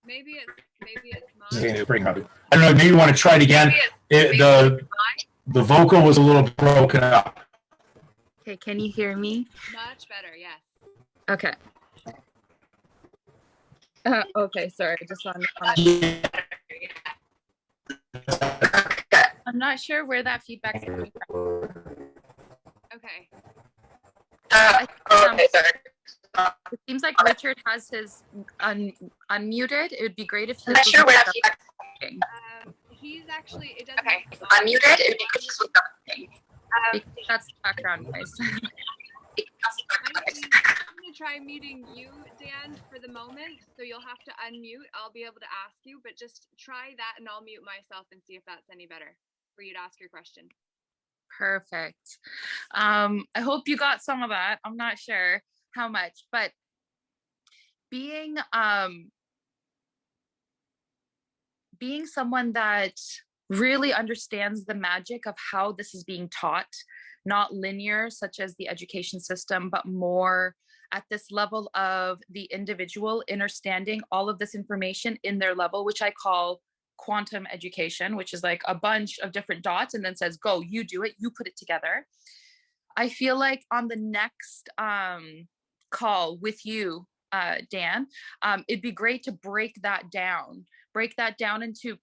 Maybe it's mine. Okay, breaking up. I don't know. Maybe you want to try it again. The vocal was a little broken up. Okay, can you hear me? Much better, yes. Okay. Okay, sorry, I just wanted to comment. I'm not sure where that feedback's coming from. Okay. It seems like Richard has his unmuted. It would be great if he was talking. He's actually, it doesn't. Okay, unmuted. It would be good to talking. Because that's background noise. I'm going to try muting you, Dan, for the moment. So you'll have to unmute. I'll be able to ask you, but just try that and I'll mute myself and see if that's any better for you to ask your question. Perfect. I hope you got some of that. I'm not sure how much, but being someone that really understands the magic of how this is being taught, not linear, such as the education system, but more at this level of the individual understanding all of this information in their level, which I call quantum education, which is like a bunch of different dots and then says, go, you do it, you put it together. I feel like on the next call with you, Dan, it'd be great to break that down into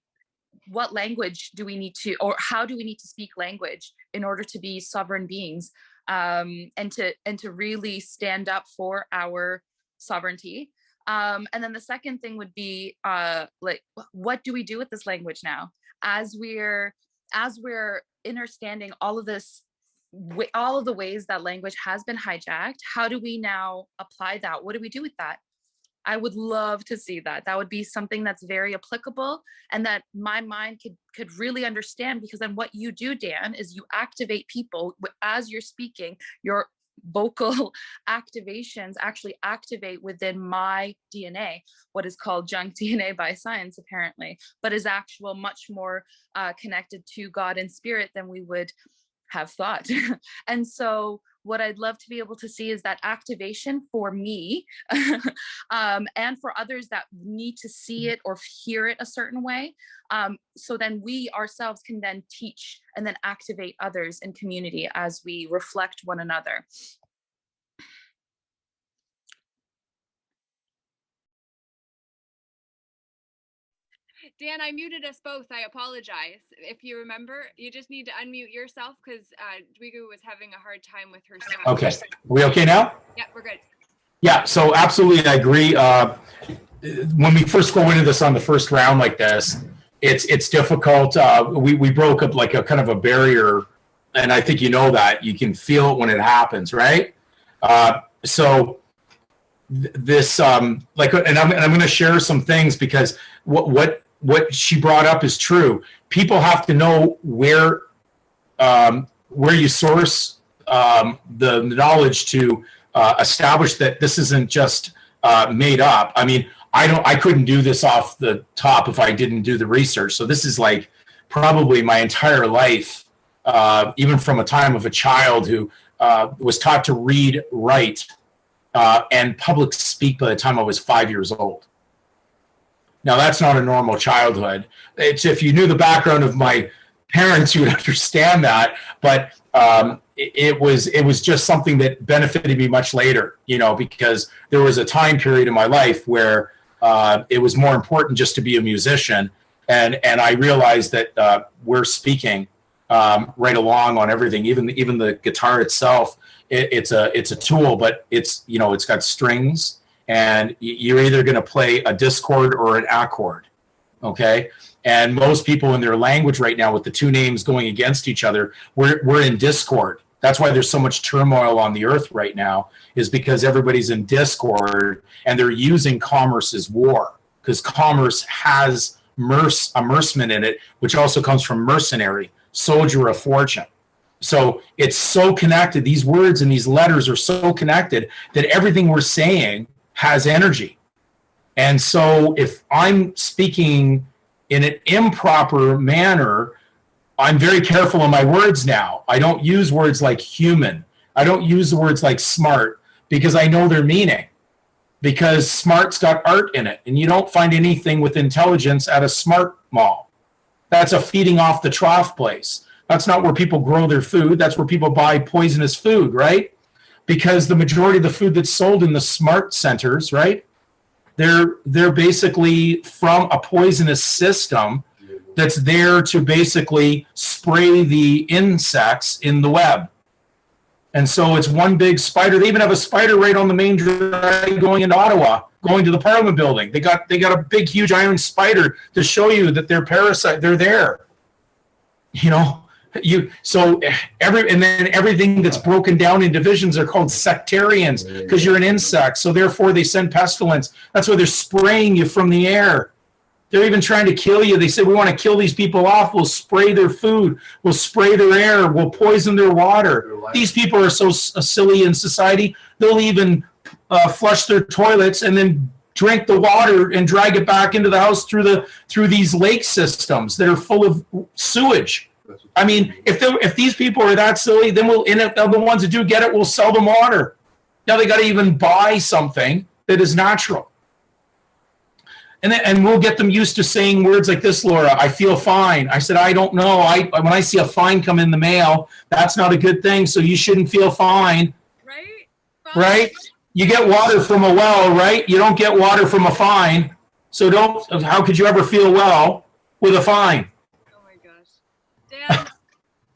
what language do we need to, or how do we need to speak language in order to be sovereign beings, and to really stand up for our sovereignty. And then the second thing would be like, what do we do with this language now? As we're understanding all of this, all of the ways that language has been hijacked, how do we now apply that? What do we do with that? I would love to see that. That would be something that's very applicable and that my mind could really understand, because then what you do, Dan, is you activate people as you're speaking. Your vocal activations actually activate within my DNA, what is called junk DNA by science, apparently, but is actual much more connected to God and spirit than we would have thought. And so what I'd love to be able to see is that activation for me and for others that need to see it or hear it a certain way. So then we ourselves can then teach and then activate others in community as we reflect one another. Dan, I muted us both. I apologize. If you remember, you just need to unmute yourself because Dwigu was having a hard time with her sound. Okay. Are we okay now? Yeah, we're good. Yeah, so absolutely, I agree. When we first go into this on the first round like this, it's difficult. We broke up like a kind of a barrier, and I think you know that. You can feel it when it happens, right? So this, like, and I'm going to share some things because what she brought up is true. People have to know where you source the knowledge to establish that this isn't just made up. I mean, I couldn't do this off the top if I didn't do the research. So this is like probably my entire life even from a time of a child who was taught to read, write, and public speak by the time I was 5 years old. Now, that's not a normal childhood. It's, if you knew the background of my parents, you would understand that. But it was just something that benefited me much later, you know, because there was a time period in my life where it was more important just to be a musician. And I realized that we're speaking right along on everything, even the guitar itself. It's a tool, but it's, you know, it's got strings, and you're either going to play a discord or an accord, okay? And most people in their language right now, with the two names going against each other, we're in discord. That's why there's so much turmoil on the earth right now, is because everybody's in discord, and they're using commerce as war, because commerce has immersement in it, which also comes from mercenary, soldier of fortune. So it's so connected. These words and these letters are so connected that everything we're saying has energy. And so if I'm speaking in an improper manner, I'm very careful in my words now. I don't use words like human. I don't use the words like smart, because I know their meaning. Because smart's got art in it, and you don't find anything with intelligence at a smart mall. That's a feeding off the trough place. That's not where people grow their food. That's where people buy poisonous food, right? Because the majority of the food that's sold in the smart centers, right, they're basically from a poisonous system that's there to basically spray the insects in the web. And so it's one big spider. They even have a spider right on the main drag going into Ottawa, going to the Parliament building. They got a big, huge iron spider to show you that they're parasite. They're there. You know, and then everything that's broken down in divisions are called sectarians, because you're an insect. So therefore they send pestilence. That's why they're spraying you from the air. They're even trying to kill you. They say, we want to kill these people off. We'll spray their food. We'll spray their air. We'll poison their water. These people are so silly in society. They'll even flush their toilets and then drink the water and drag it back into the house through these lake systems that are full of sewage. I mean, if these people are that silly, then the ones that do get it, we'll sell them water. Now they got to even buy something that is natural. And we'll get them used to saying words like this, Laura. I feel fine. I said, I don't know. When I see a fine come in the mail, that's not a good thing. So you shouldn't feel fine. Right? Right? You get water from a well, right? You don't get water from a fine. So how could you ever feel well with a fine? Oh my gosh. Dan,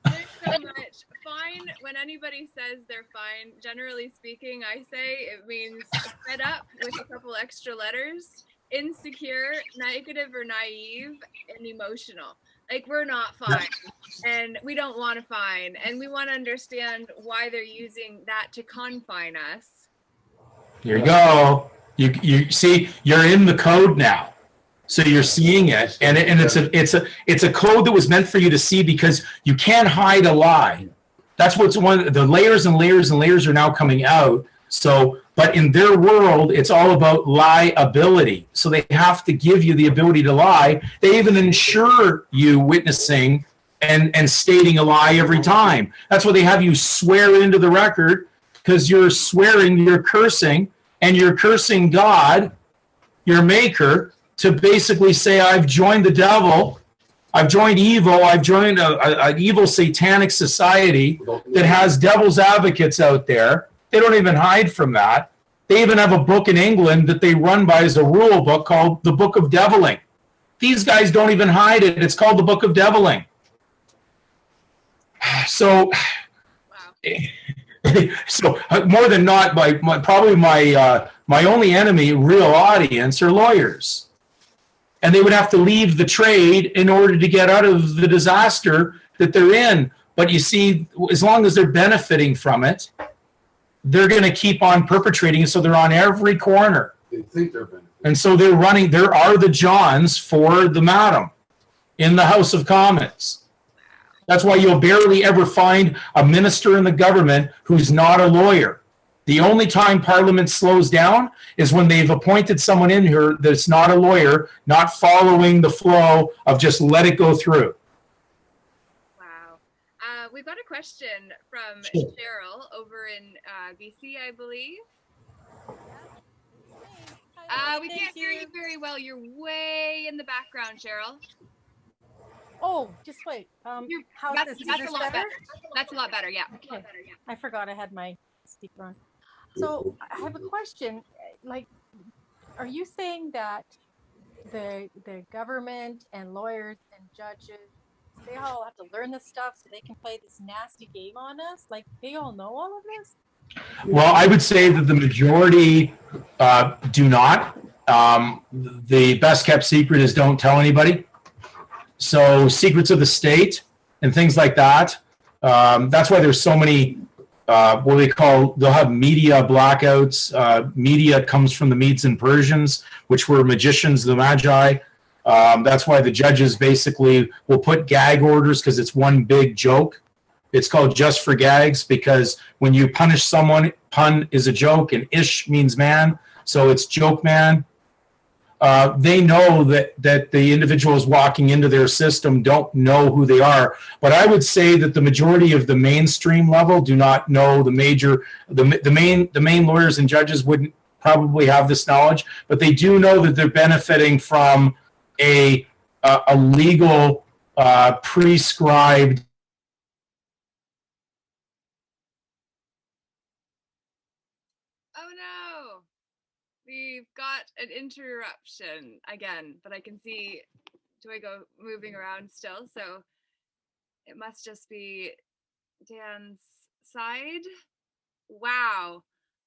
thanks so much. Fine, when anybody says they're fine, generally speaking, I say it means fed up with a couple extra letters. Insecure, negative or naive, and emotional. Like, we're not fine, and we don't want to fine, and we want to understand why they're using that to confine us. Here you go. You see, you're in the code now, so you're seeing it, and it's a code that was meant for you to see, because you can't hide a lie. That's what's the layers and layers and layers are now coming out. So, but in their world, it's all about liability. So they have to give you the ability to lie. They even insure you witnessing and stating a lie every time. That's why they have you swear into the record, because you're swearing, you're cursing, and you're cursing God, your maker, to basically say, I've joined the devil, I've joined evil, I've joined an evil satanic society that has devil's advocates out there. They don't even hide from that. They even have a book in England that they run by as a rule book called the Book of Deviling. These guys don't even hide it. It's called the Book of Deviling. So, wow. So more than not, probably my only enemy, real audience, are lawyers. And they would have to leave the trade in order to get out of the disaster that they're in. But you see, as long as they're benefiting from it, they're going to keep on perpetrating it, so they're on every corner. They think they're benefiting. And so they're running, there are the Johns for the madam in the House of Commons. That's why you'll barely ever find a minister in the government who's not a lawyer. The only time Parliament slows down is when they've appointed someone in here that's not a lawyer, not following the flow of just let it go through. Wow. we've got a question from Sure. Cheryl over in BC, I believe. Hi, We thank can't hear you very well. You're way in the background, Cheryl. Oh, just wait. How's That's, this? Is that's this a lot better. That's a lot better. Yeah. Okay. I forgot I had my speaker on. So I have a question. Like, are you saying that the government and lawyers and judges, they all have to learn this stuff so they can play this nasty game on us? Like, they all know all of this? Well, I would say that the majority do not. The best kept secret is don't tell anybody. So secrets of the state and things like that. That's why there's so many, what they call, they'll have media blackouts. Media comes from the Medes and Persians, which were magicians, the Magi. That's why the judges basically will put gag orders because it's one big joke. It's called just for gags because when you punish someone, pun is a joke and ish means man. So it's joke man. They know that the individuals walking into their system don't know who they are. But I would say that the majority of the mainstream level do not know the main lawyers and judges wouldn't probably have this knowledge, but they do know that they're benefiting from a legal prescribed. Oh no, we've got an interruption again, but I can see, do I go moving around still? So it must just be Dan's side. Wow.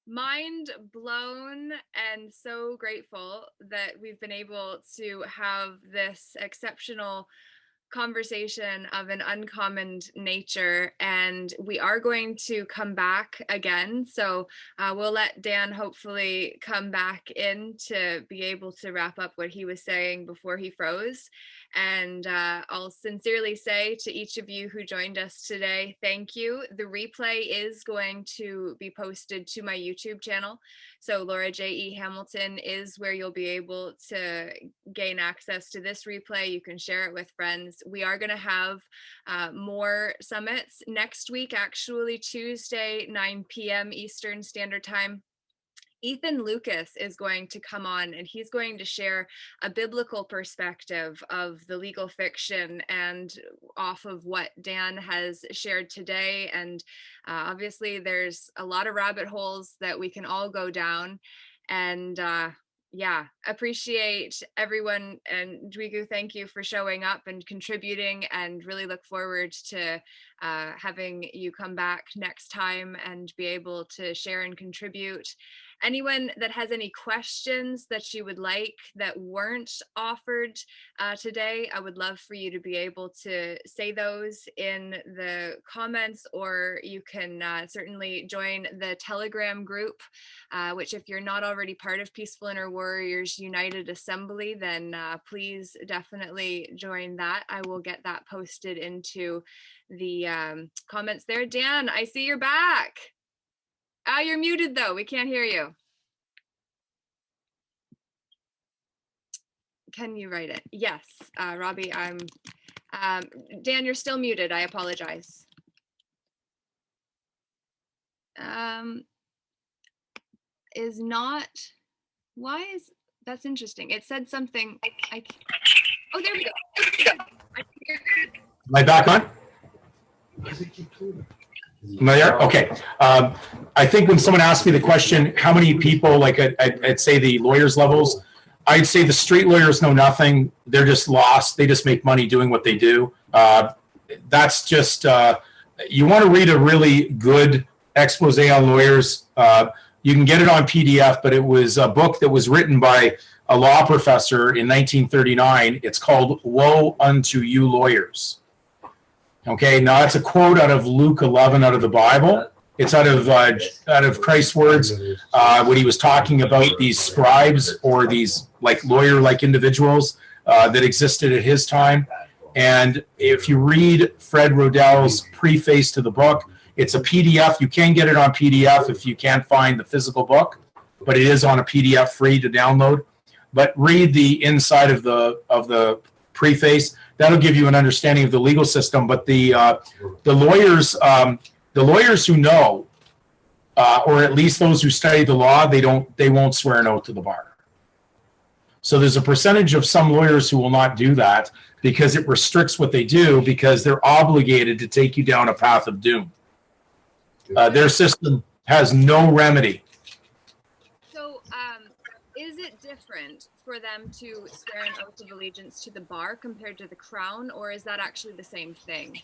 Mind blown and so grateful that we've been able to have this exceptional conversation of an uncommon nature, and we are going to come back again, so we'll let Dan hopefully come back in to be able to wrap up what he was saying before he froze. And I'll sincerely say to each of you who joined us today, thank you. The replay is going to be posted to my YouTube channel, so Laura JeH Hamilton is where you'll be able to gain access to this replay. You can share it with friends. We are going to have more summits next week, actually Tuesday, 9 p.m. Eastern Standard Time. Ethan Lucas is going to come on and he's going to share a biblical perspective of the legal fiction and off of what Dan has shared today. And obviously there's a lot of rabbit holes that we can all go down. And yeah, appreciate everyone. And Dwigu, thank you for showing up and contributing, and really look forward to having you come back next time and be able to share and contribute. Anyone that has any questions that you would like that weren't offered today, I would love for you to be able to say those in the comments, or you can certainly join the Telegram group, which if you're not already part of Peaceful Inner Warriors United Assembly, then please definitely join that. I will get that posted into the comments there. Dan, I see you're back. You're muted though. We can't hear you. Can you write it? Yes, Robbie, I'm, Dan, you're still muted. I apologize. Is not, why is, that's interesting. It said something, oh, there we go. Am I back on? Am I there? Okay. I think when someone asks me the question, how many people, like I'd say the lawyers levels, I'd say the street lawyers know nothing. They're just lost. They just make money doing what they do. That's just, you want to read a really good expose on lawyers. You can get it on PDF, but it was a book that was written by a law professor in 1939. It's called Woe Unto You Lawyers. Okay, now that's a quote out of Luke 11 out of the Bible. It's out of Christ's words when he was talking about these scribes or these like lawyer-like individuals that existed at his time. And if you read Fred Rodell's preface to the book, it's a PDF. You can get it on PDF if you can't find the physical book, but it is on a PDF free to download. But read the inside of the preface. That'll give you an understanding of the legal system. But the lawyers who know, or at least those who study the law, they won't swear an oath to the bar. So there's a percentage of some lawyers who will not do that because it restricts what they do, because they're obligated to take you down a path of doom. Their system has no remedy. So is it different for them to swear an oath of allegiance to the bar compared to the crown, or is that actually the same thing?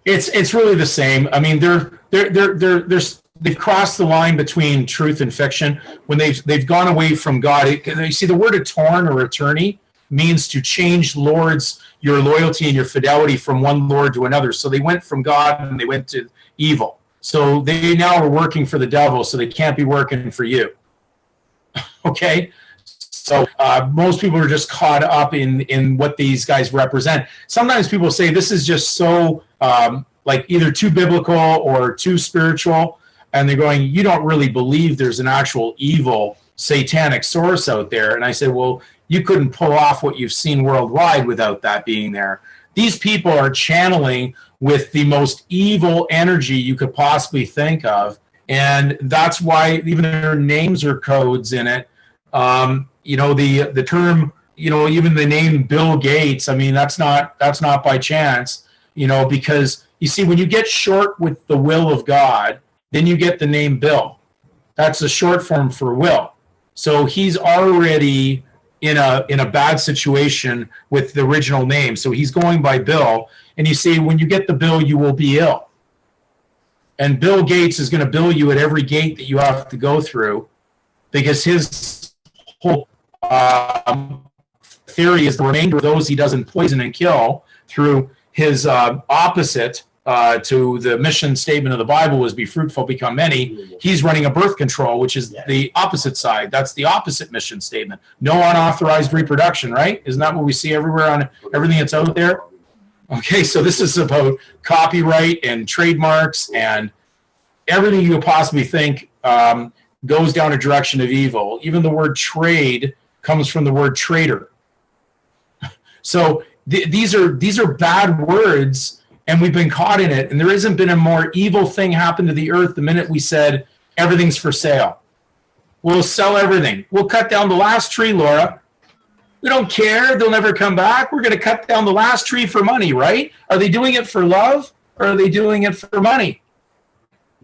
It's really the same. I mean, they've crossed the line between truth and fiction when they've gone away from God. You see, the word attorn or attorney means to change lords, your loyalty and your fidelity from one lord to another. So they went from God and they went to evil. So they now are working for the devil, so they can't be working for you. Okay? So most people are just caught up in what these guys represent. Sometimes people say this is just so like either too biblical or too spiritual, and they're going, you don't really believe there's an actual evil satanic source out there. And I say, well, you couldn't pull off what you've seen worldwide without that being there. These people are channeling with the most evil energy you could possibly think of, and that's why even their names are codes in it. You know, the term, you know, even the name Bill Gates, I mean, that's not by chance, you know, because you see, when you get short with the will of God, then you get the name Bill. That's a short form for will. So he's already in a bad situation with the original name. So he's going by Bill. And you see, when you get the bill, you will be ill. And Bill Gates is going to bill you at every gate that you have to go through, because his whole theory is the remainder of those he doesn't poison and kill through his opposite to the mission statement of the Bible was be fruitful, become many. He's running a birth control, which is the opposite side. That's the opposite mission statement. No unauthorized reproduction, right? Isn't that what we see everywhere on everything that's out there? Okay, so this is about copyright and trademarks, and everything you could possibly think goes down a direction of evil. Even the word trade comes from the word traitor. So these are bad words, and we've been caught in it. And there hasn't been a more evil thing happen to the earth the minute we said everything's for sale. We'll sell everything. We'll cut down the last tree, Laura. We don't care. They'll never come back. We're going to cut down the last tree for money, right? Are they doing it for love, or are they doing it for money?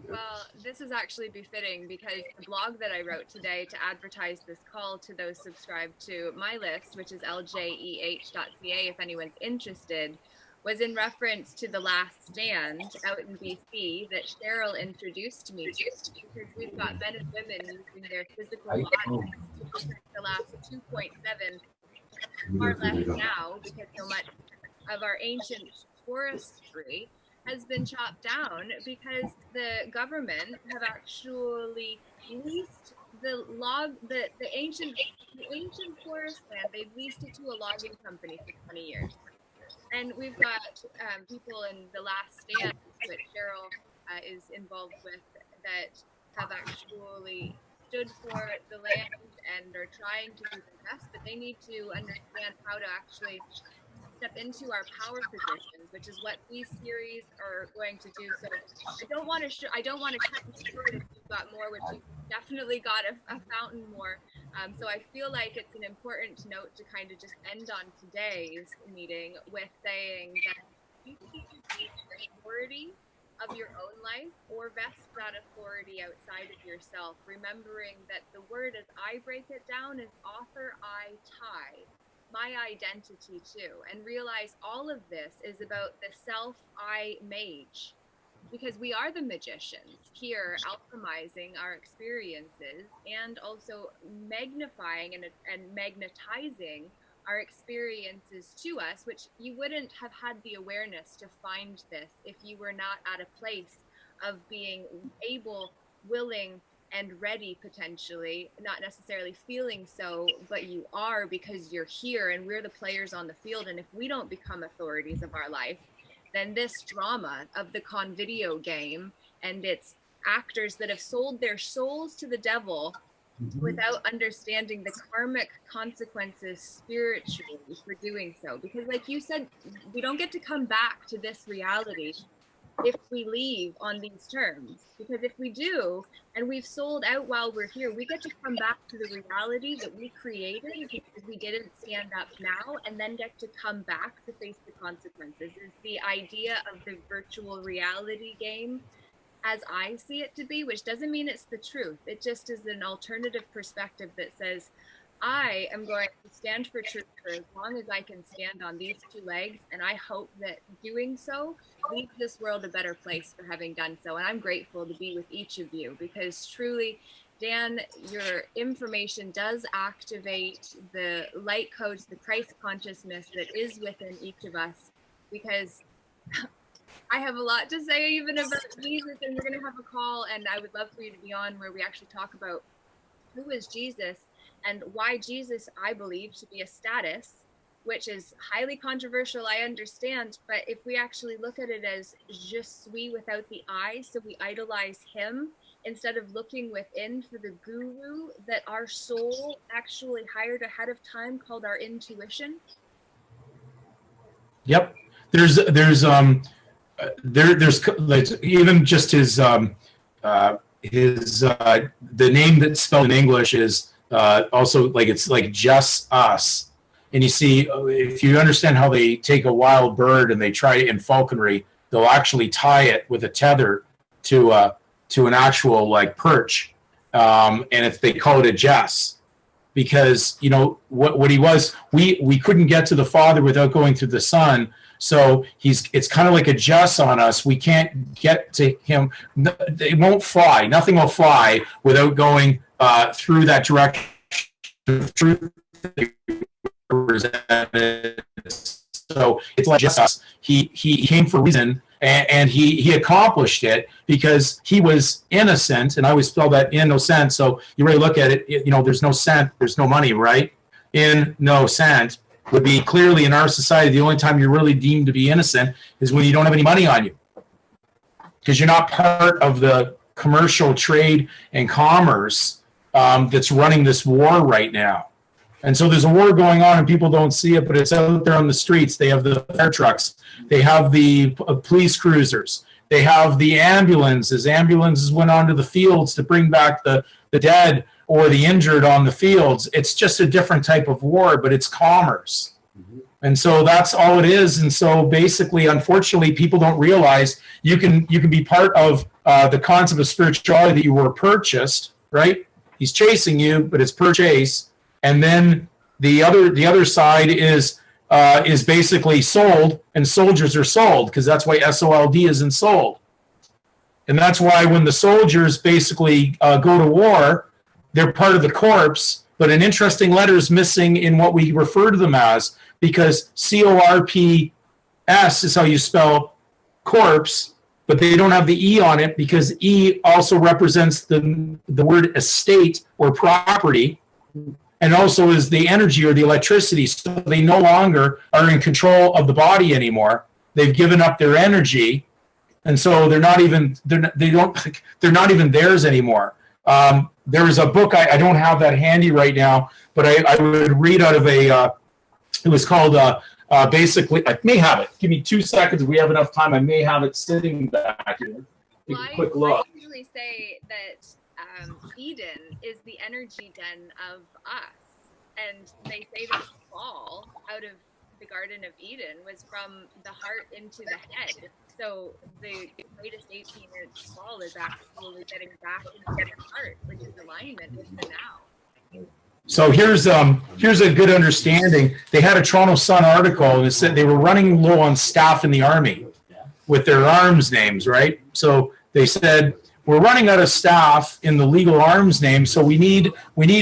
Well, this is actually befitting, because the blog that I wrote today to advertise this call to those subscribed to my list, which is ljeh.ca if anyone's interested, was in reference to The Last Stand out in BC that Cheryl introduced me to, because we've got men and women using their physical bodies to protect the last 2.7, far less now, because so much of our ancient forestry has been chopped down because the government have actually leased the ancient forest land. They've leased it to a logging company for 20 years. And we've got people in The Last Stand that Cheryl is involved with that have actually stood for the land and are trying to do their best, but they need to understand how to actually step into our power positions, which is what these series are going to do. So I don't want to cut you short if you've got more, which you've definitely got a fountain more. So I feel like it's an important note to kind of just end on today's meeting with saying that you can take the authority of your own life or vest that authority outside of yourself, remembering that the word as I break it down is author I tie, my identity too, and realize all of this is about the self I mage, because we are the magicians here, alchemizing our experiences and also magnifying and magnetizing our experiences to us, which you wouldn't have had the awareness to find this if you were not at a place of being able, willing, and ready, potentially, not necessarily feeling so, but you are, because you're here and we're the players on the field. And if we don't become authorities of our life, then this drama of the video game and its actors that have sold their souls to the devil without understanding the karmic consequences spiritually for doing so. Because like you said, we don't get to come back to this reality if we leave on these terms. Because if we do, and we've sold out while we're here, we get to come back to the reality that we created because we didn't stand up now, and then get to come back to face the consequences. Is the idea of the virtual reality game, as I see it to be, which doesn't mean it's the truth. It just is an alternative perspective that says, I am going to stand for truth for as long as I can stand on these two legs. And I hope that doing so leaves this world a better place for having done so. And I'm grateful to be with each of you, because truly, Dan, your information does activate the light codes, the Christ consciousness that is within each of us, because I have a lot to say even about Jesus, and we're going to have a call, and I would love for you to be on where we actually talk about who is Jesus and why Jesus, I believe, to be a status, which is highly controversial, I understand, but if we actually look at it as je suis without the I, so we idolize him instead of looking within for the guru that our soul actually hired ahead of time, called our intuition. Yep. There's like, even just his the name that's spelled in English is also like, it's like just us. And you see, if you understand how they take a wild bird and they try in falconry, they'll actually tie it with a tether to an actual like perch, and if they call it a jess, because you know what he was, we couldn't get to the Father without going through the Son. So it's kind of like a jess on us. We can't get to him. It won't fly. Nothing will fly without going through that direction of truth. So it's like just us. He came for a reason, and he accomplished it because he was innocent. And I always spell that innocent. So you really look at it, you know, there's no cent, there's no money, right? Innocent would be clearly in our society the only time you're really deemed to be innocent is when you don't have any money on you, because you're not part of the commercial trade and commerce that's running this war right now. And so there's a war going on and people don't see it, but it's out there on the streets. They have the fire trucks, they have the police cruisers, they have the ambulances. Ambulances went onto the fields to bring back the dead or the injured on the fields. It's just a different type of war, but it's commerce. And so that's all it is. And so basically, unfortunately, people don't realize you can be part of the concept of spirituality, that you were purchased, right? He's chasing you, but it's purchase. And then the other side is basically sold, and soldiers are sold, because that's why SOLD is in sold. And that's why when the soldiers basically go to war, they're part of the corpse, but an interesting letter is missing in what we refer to them as, because CORPS is how you spell corpse, but they don't have the E on it, because E also represents the word estate or property, and also is the energy or the electricity. So they no longer are in control of the body anymore. They've given up their energy, and so they're not even theirs anymore. There was a book, I don't have that handy right now, but I would read out of it was called basically, I may have it. Give me 2 seconds if we have enough time. I may have it sitting back here. Take a quick look. I usually say that Eden is the energy den of us, and they say that the fall out of the Garden of Eden was from the heart into the head. So the greatest 18-inch fall is actually getting back into the heart, which is alignment with the now. So here's a good understanding. They had a Toronto Sun article, and it said they were running low on staff in the Army with their arms names, right? So they said, we're running out of staff in the legal arms name, so we need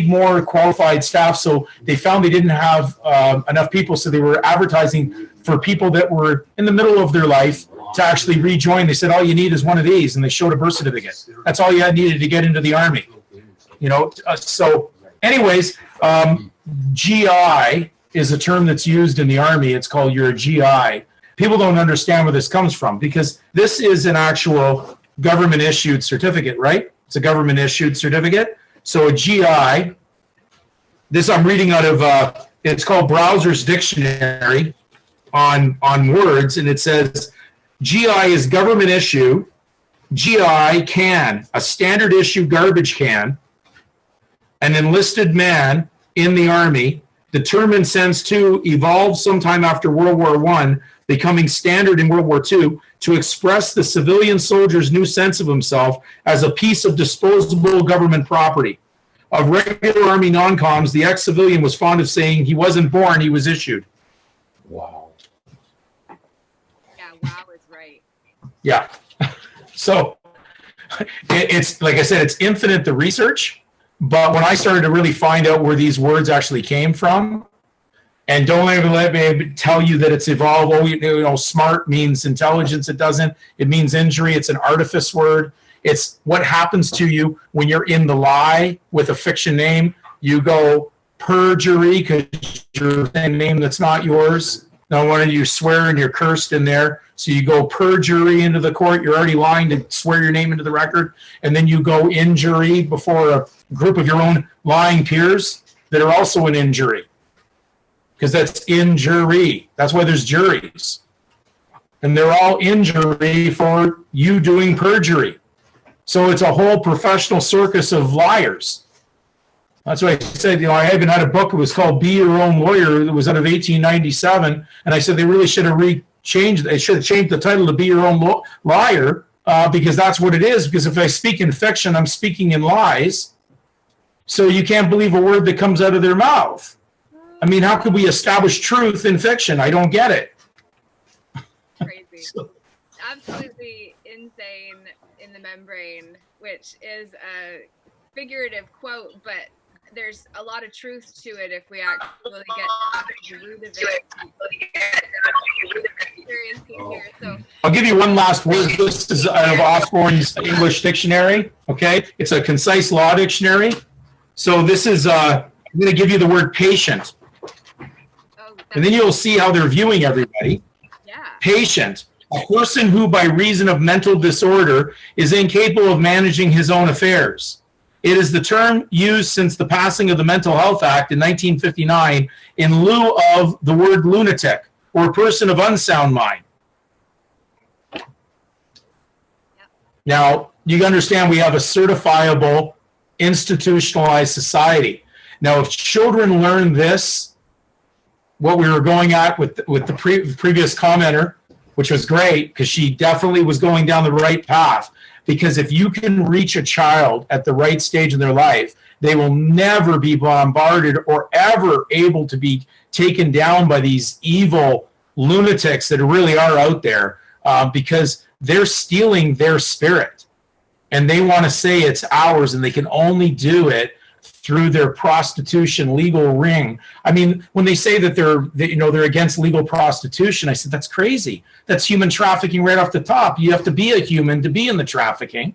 more qualified staff. So they found they didn't have enough people, so they were advertising for people that were in the middle of their life to actually rejoin. They said, all you need is one of these, and they showed a birth certificate. That's all you had needed to get into the Army. You know, so anyways, GI is a term that's used in the Army. It's called you're a GI. People don't understand where this comes from, because this is an actual government issued certificate, right? It's a government issued certificate. So a GI, this I'm reading out of, it's called Browser's Dictionary on words, and it says, GI is government issue. GI can, a standard issue garbage can, an enlisted man in the Army, determined since to evolve sometime after World War I, becoming standard in World War II, to express the civilian soldier's new sense of himself as a piece of disposable government property. Of regular Army non-coms, the ex-civilian was fond of saying he wasn't born, he was issued. Wow. Yeah, wow is right. Yeah. So it's, like I said, it's infinite, the research. But when I started to really find out where these words actually came from, and don't even let me tell you that it's evolved. Oh, you know, smart means intelligence. It doesn't. It means injury. It's an artifice word. It's what happens to you when you're in the lie with a fiction name. You go perjury because you're saying a name that's not yours. Now, when you swear and you're cursed in there, so you go perjury into the court. You're already lying to swear your name into the record, and then you go injury before a group of your own lying peers that are also an injury, because that's injury. That's why there's juries, and they're all injury for you doing perjury. So it's a whole professional circus of liars. That's why I said, you know, I even had a book. It was called Be Your Own Lawyer. It was out of 1897, and I said they really should have changed. They should have changed the title to Be Your Own Liar, because that's what it is. Because if I speak in fiction, I'm speaking in lies. So you can't believe a word that comes out of their mouth. I mean, how could we establish truth in fiction? I don't get it. Crazy. Absolutely insane in the membrane, which is a figurative quote, but there's a lot of truth to it if we actually get to the root of it. Experiencing here. So I'll give you one last word. This is out of Osborne's English Dictionary. Okay, it's a concise law dictionary. So this is, I'm going to give you the word patient. And then you'll see how they're viewing everybody. Yeah. Patient, a person who by reason of mental disorder is incapable of managing his own affairs. It is the term used since the passing of the Mental Health Act in 1959 in lieu of the word lunatic or person of unsound mind. Yep. Now, you understand we have a certifiable, institutionalized society. Now, if children learn this, what we were going at with the previous commenter, which was great because she definitely was going down the right path. Because if you can reach a child at the right stage in their life, they will never be bombarded or ever able to be taken down by these evil lunatics that really are out there, because they're stealing their spirit. And they want to say it's ours, and they can only do it through their prostitution legal ring. I mean, when they say that they're against legal prostitution, I said, that's crazy. That's human trafficking right off the top. You have to be a human to be in the trafficking,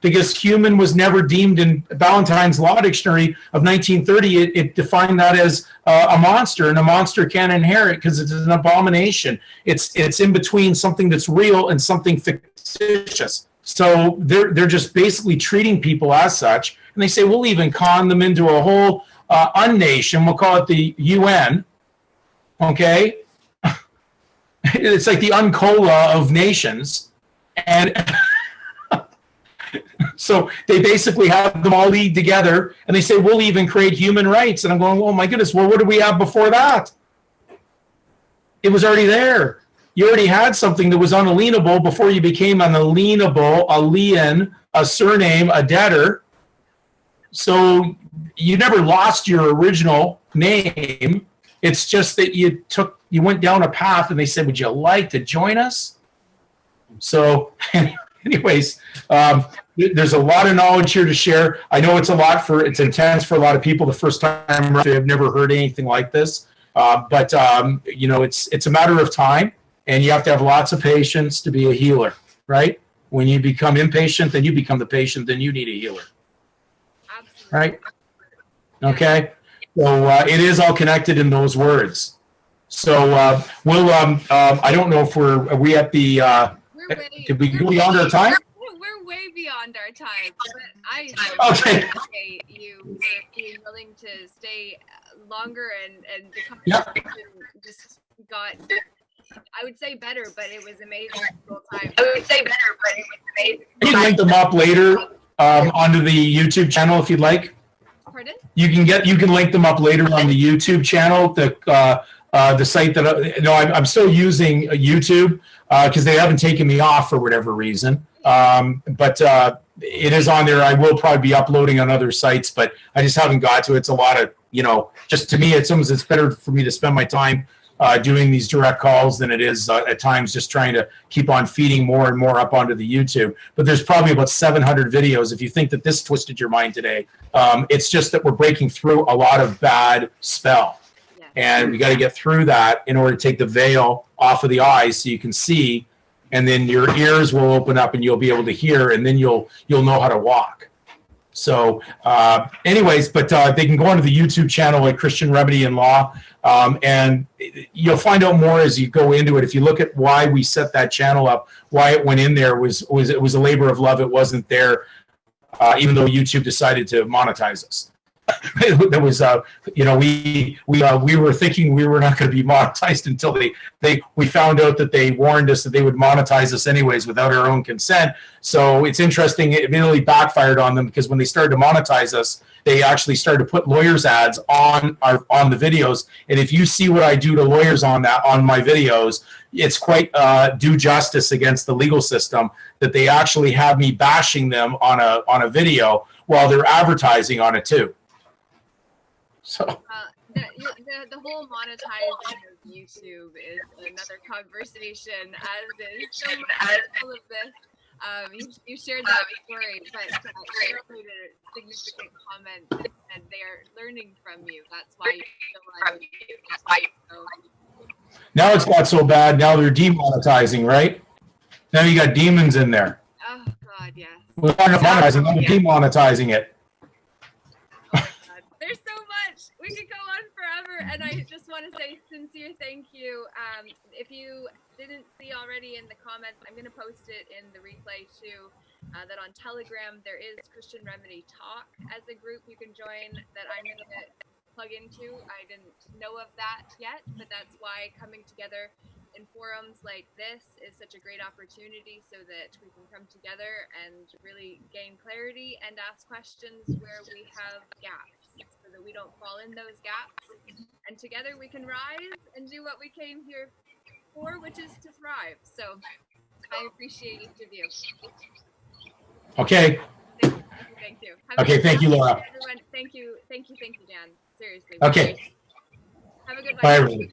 because human was never deemed in Ballantyne's Law Dictionary of 1930. It defined that as a monster, and a monster can't inherit because it's an abomination. It's in between something that's real and something fictitious. So they're just basically treating people as such. And they say, we'll even con them into a whole unnation. We'll call it the UN. Okay? It's like the UNCOLA of nations. And so they basically have them all lead together. And they say, we'll even create human rights. And I'm going, oh my goodness, well, what did we have before that? It was already there. You already had something that was unalienable before you became unalienable, a lien, a surname, a debtor. So you never lost your original name. It's just that you went down a path, and they said, would you like to join us? So anyways, there's a lot of knowledge here to share. I know it's intense for a lot of people the first time around. They have never heard anything like this. But it's a matter of time, and you have to have lots of patience to be a healer, right? When you become impatient, then you become the patient, then you need a healer. Absolutely. Right? Okay. So it is all connected in those words. So we'll. I don't know if are we at the. Did we go beyond our time? we're way beyond our time, but I Okay. appreciate you for being willing to stay longer, and the Yeah. conversation just got, I would say better, but it was amazing the whole time. I would say better, but it was amazing. You can link them up later onto the YouTube channel if you'd like. Pardon? You can link them up later on the YouTube channel. The site that I'm still using YouTube because they haven't taken me off for whatever reason. But it is on there. I will probably be uploading on other sites, but I just haven't got to it. It's a lot of, just to me, it's better for me to spend my time doing these direct calls than it is at times just trying to keep on feeding more and more up onto the YouTube. But there's probably about 700 videos. If you think that this twisted your mind today, it's just that we're breaking through a lot of bad spell. And we got to get through that in order to take the veil off of the eyes so you can see, and then your ears will open up and you'll be able to hear, and then you'll know how to walk. So anyways, but they can go onto the YouTube channel like Christian Remedy and Law, and you'll find out more as you go into it. If you look at why we set that channel up, why it went in there was it was a labor of love. It wasn't there, even though YouTube decided to monetize us. There was, we were thinking we were not going to be monetized until we found out that they warned us that they would monetize us anyways without our own consent. So it's interesting. It really backfired on them because when they started to monetize us, they actually started to put lawyers ads on the videos. And if you see what I do to lawyers on my videos, it's quite due justice against the legal system that they actually have me bashing them on a video while they're advertising on it too. So the whole monetizing of YouTube is another conversation, as is so much all of this. You shared that story, but Cheryl made a significant comment, and they are learning from you. That's why now it's got so bad. Now they're demonetizing, right? Now you got demons in there. Oh God, yes. We're not monetizing. Now they're demonetizing it. There's so much. We could go on forever, and I just want to say sincere thank you. If you didn't see already in the comments, I'm going to post it in the replay too, that on Telegram there is Christian Remedy Talk as a group you can join that I'm going to plug into. I didn't know of that yet, but that's why coming together in forums like this is such a great opportunity so that we can come together and really gain clarity and ask questions where we have gaps, so that we don't fall in those gaps, and together we can rise and do what we came here for, which is to thrive. So I appreciate each of you. Okay. Thank you. Okay, thank you, Laura. Everyone, thank you, Dan. Seriously. Okay. Have a good night. Bye, everybody.